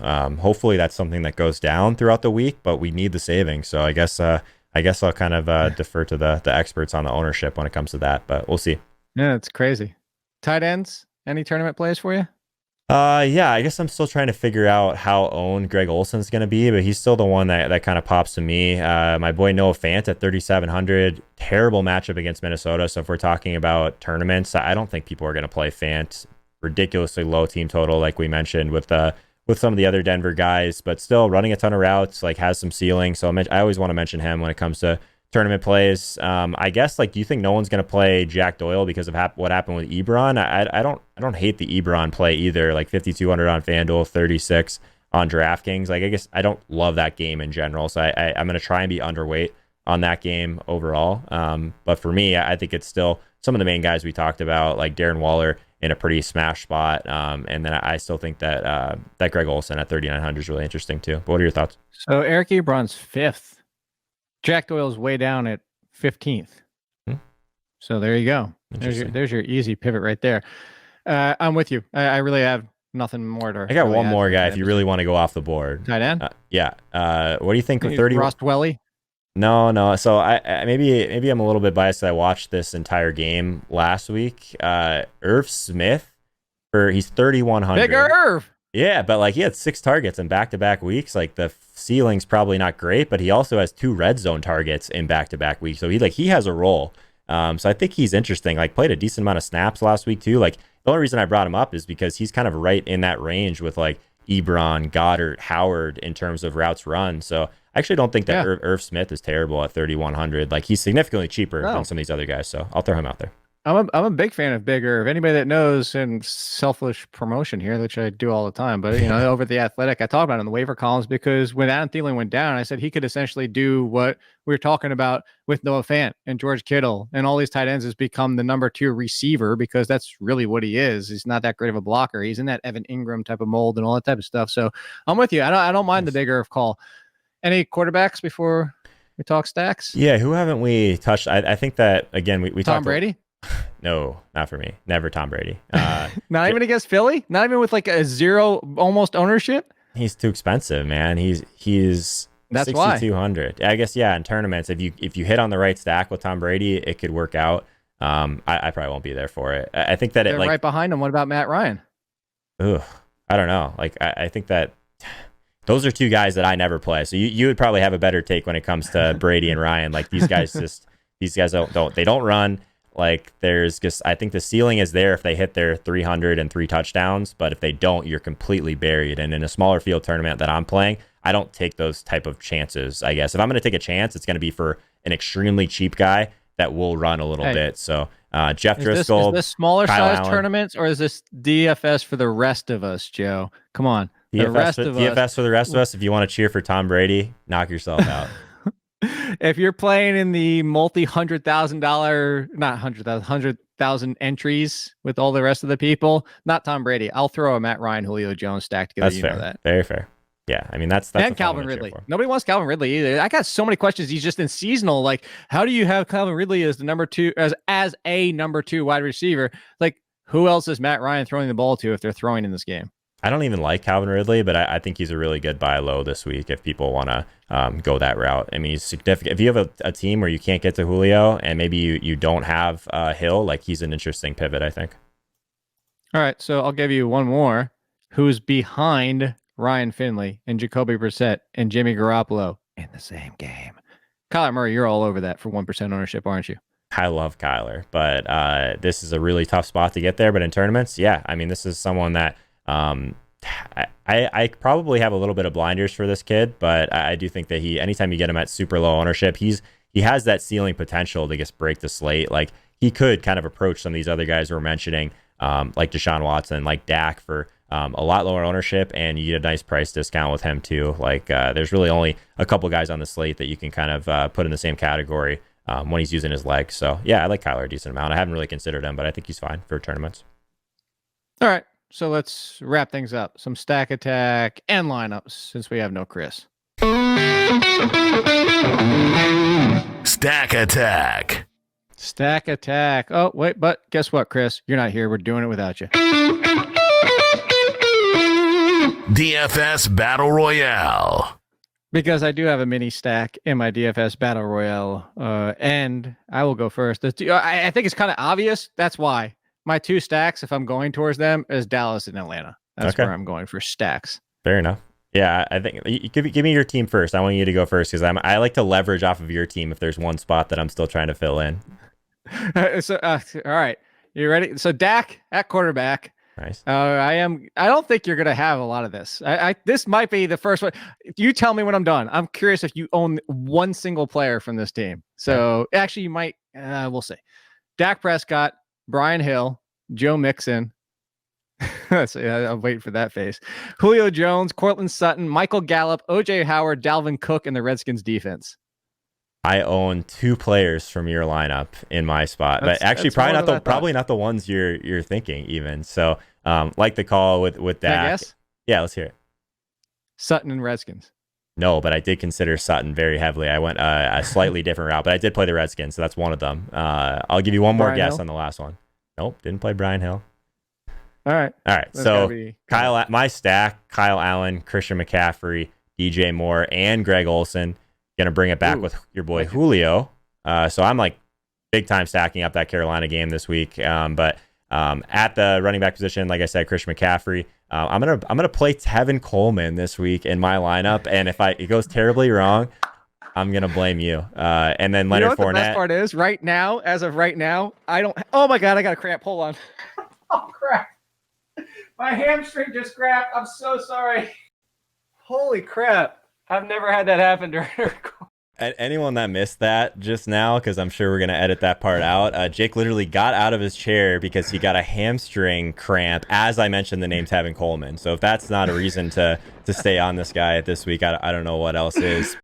hopefully that's something that goes down throughout the week, but we need the savings. So I guess I'll kind of defer to the experts on the ownership when it comes to that, but we'll see. Yeah, it's crazy. Tight ends, any tournament plays for you? Yeah, I guess I'm still trying to figure out how owned Greg Olson's going to be, but he's still the one that kind of pops to me. My boy Noah Fant at 3,700, terrible matchup against Minnesota. So if we're talking about tournaments, I don't think people are going to play Fant. Ridiculously low team total, like we mentioned with some of the other Denver guys, but still running a ton of routes, like has some ceiling. So I always want to mention him when it comes to tournament plays. I guess, like, do you think no one's going to play Jack Doyle because of what happened with Ebron? I don't hate the Ebron play either. Like 5,200 on FanDuel, 36 on DraftKings. Like, I guess I don't love that game in general, so I'm going to try and be underweight on that game overall. But for me, I think it's still some of the main guys we talked about, like Darren Waller in a pretty smash spot. And then I still think that Greg Olson at 3,900 is really interesting too. But what are your thoughts? So Eric Ebron's 5th. Jack Doyle's way down at 15th. So there you go. There's your easy pivot right there. I'm with you. I really have nothing more to. I got one more guy if you really want to go off the board. Tight end? Yeah. What do you think of 30? Ross Dwelly? No. So I maybe I'm a little bit biased. I watched this entire game last week. Irv Smith, he's 3,100. Big Irv. Yeah, but like he had 6 targets in back-to-back weeks. Like the ceiling's probably not great, but he also has 2 red zone targets in back-to-back weeks. So he has a role. So I think he's interesting. Like played a decent amount of snaps last week too. Like the only reason I brought him up is because he's kind of right in that range with like Ebron, Goddard, Howard in terms of routes run. So I actually don't think that Irv Smith is terrible at 3,100. Like he's significantly cheaper than some of these other guys. So I'll throw him out there. I'm a big fan of Big Irv. Anybody that knows, and selfish promotion here, which I do all the time, but over the Athletic, I talked about it in the waiver columns because when Adam Thielen went down, I said he could essentially do what we were talking about with Noah Fant and George Kittle and all these tight ends, is become the number 2 receiver, because that's really what he is. He's not that great of a blocker. He's in that Evan Ingram type of mold and all that type of stuff. So I'm with you. I don't mind the Big Irv call. Any quarterbacks before we talk stacks? Yeah, who haven't we touched? I think that again we Tom talked Brady. No, not for me. Never Tom Brady. Not even against Philly. Not even with like a 0 almost ownership. He's too expensive, man. He's that's 6,200. I guess in tournaments, if you hit on the right stack with Tom Brady, it could work out. I probably won't be there for it. I think that they're right behind him. What about Matt Ryan? I don't know. Like I think that those are 2 guys that I never play. So you would probably have a better take when it comes to Brady and Ryan. Like these guys don't run. Like I think the ceiling is there if they hit their 300 and 3 touchdowns, but if they don't, you're completely buried. And in a smaller field tournament that I'm playing, I don't take those type of chances. I guess if I'm going to take a chance, it's going to be for an extremely cheap guy that will run a little bit. So Jeff Driscoll, is this smaller Kyle size Allen. Tournaments, or is this DFS for the rest of us, Joe? Come on, DFS for the rest of us. If you want to cheer for Tom Brady, knock yourself out. If you're playing in the $100,000, not 100,000 entries with all the rest of the people, not Tom Brady. I'll throw a Matt Ryan, Julio Jones stack together. That's fair. That. Very fair. Yeah, I mean that's and Calvin Ridley. Nobody wants Calvin Ridley either. I got so many questions. He's just in seasonal. Like, how do you have Calvin Ridley as the number 2 as a number 2 wide receiver? Like, who else is Matt Ryan throwing the ball to if they're throwing in this game? I don't even like Calvin Ridley, but I think he's a really good buy low this week if people want to go that route. I mean, he's significant. If you have a team where you can't get to Julio and maybe you don't have Hill, like he's an interesting pivot, I think. All right, so I'll give you one more. Who's behind Ryan Finley and Jacoby Brissett and Jimmy Garoppolo in the same game? Kyler Murray, you're all over that for 1% ownership, aren't you? I love Kyler, but this is a really tough spot to get there. But in tournaments, I mean, this is someone that I probably have a little bit of blinders for this kid, but I do think that anytime you get him at super low ownership, he has that ceiling potential to just break the slate. Like he could kind of approach some of these other guys we're mentioning, like Deshaun Watson, like Dak for a lot lower ownership, and you get a nice price discount with him too. Like there's really only a couple guys on the slate that you can kind of put in the same category when he's using his legs. So I like Kyler a decent amount. I haven't really considered him, but I think he's fine for tournaments. All right. So let's wrap things up. Some stack attack and lineups since we have no Chris. Stack attack. Stack attack. Oh, wait, but guess what, Chris? You're not here. We're doing it without you. DFS Battle Royale. Because I do have a mini stack in my DFS Battle Royale, and I will go first. I think it's kind of obvious. That's why. My 2 stacks, if I'm going towards them, is Dallas and Atlanta. That's where I'm going for stacks. Fair enough. Yeah, I think give me your team first. I want you to go first because I like to leverage off of your team if there's one spot that I'm still trying to fill in. All right, you ready? So Dak at quarterback. Nice. I don't think you're gonna have a lot of this. This might be the first one. You tell me when I'm done. I'm curious if you own one single player from this team. So actually, you might. We'll see. Dak Prescott, Brian Hill, Joe Mixon. I'm waiting for that face. Julio Jones, Cortland Sutton, Michael Gallup, OJ Howard, Dalvin Cook, and the Redskins defense. I own 2 players from your lineup in my spot, but actually probably not the ones you're thinking even. So like the call with Dak. Guess? Yeah, let's hear it. Sutton and Redskins. No, but I did consider Sutton very heavily. I went a slightly different route, but I did play the Redskins, so that's one of them. I'll give you one more guess on the last one. Nope, didn't play Brian Hill. All right. So my stack: Kyle Allen, Christian McCaffrey, DJ Moore, and Greg Olsen. Gonna bring it back Ooh, with your boy like it. Julio. So I'm like big time stacking up that Carolina game this week. But at the running back position, like I said, Christian McCaffrey. I'm gonna play Tevin Coleman this week in my lineup, and if it goes terribly wrong, I'm gonna blame you. And then You know Leonard what the best Fournette. part is? Right now, as of right now, I don't. Oh my god, I got a cramp. Hold on. Oh crap! My hamstring just cramped. I'm so sorry. Holy crap! I've never had that happen during a record. And anyone that missed that just now, because I'm sure we're going to edit that part out, Jake literally got out of his chair because he got a hamstring cramp as I mentioned the name Tevin Coleman. So if that's not a reason to stay on this guy this week, I don't know what else is.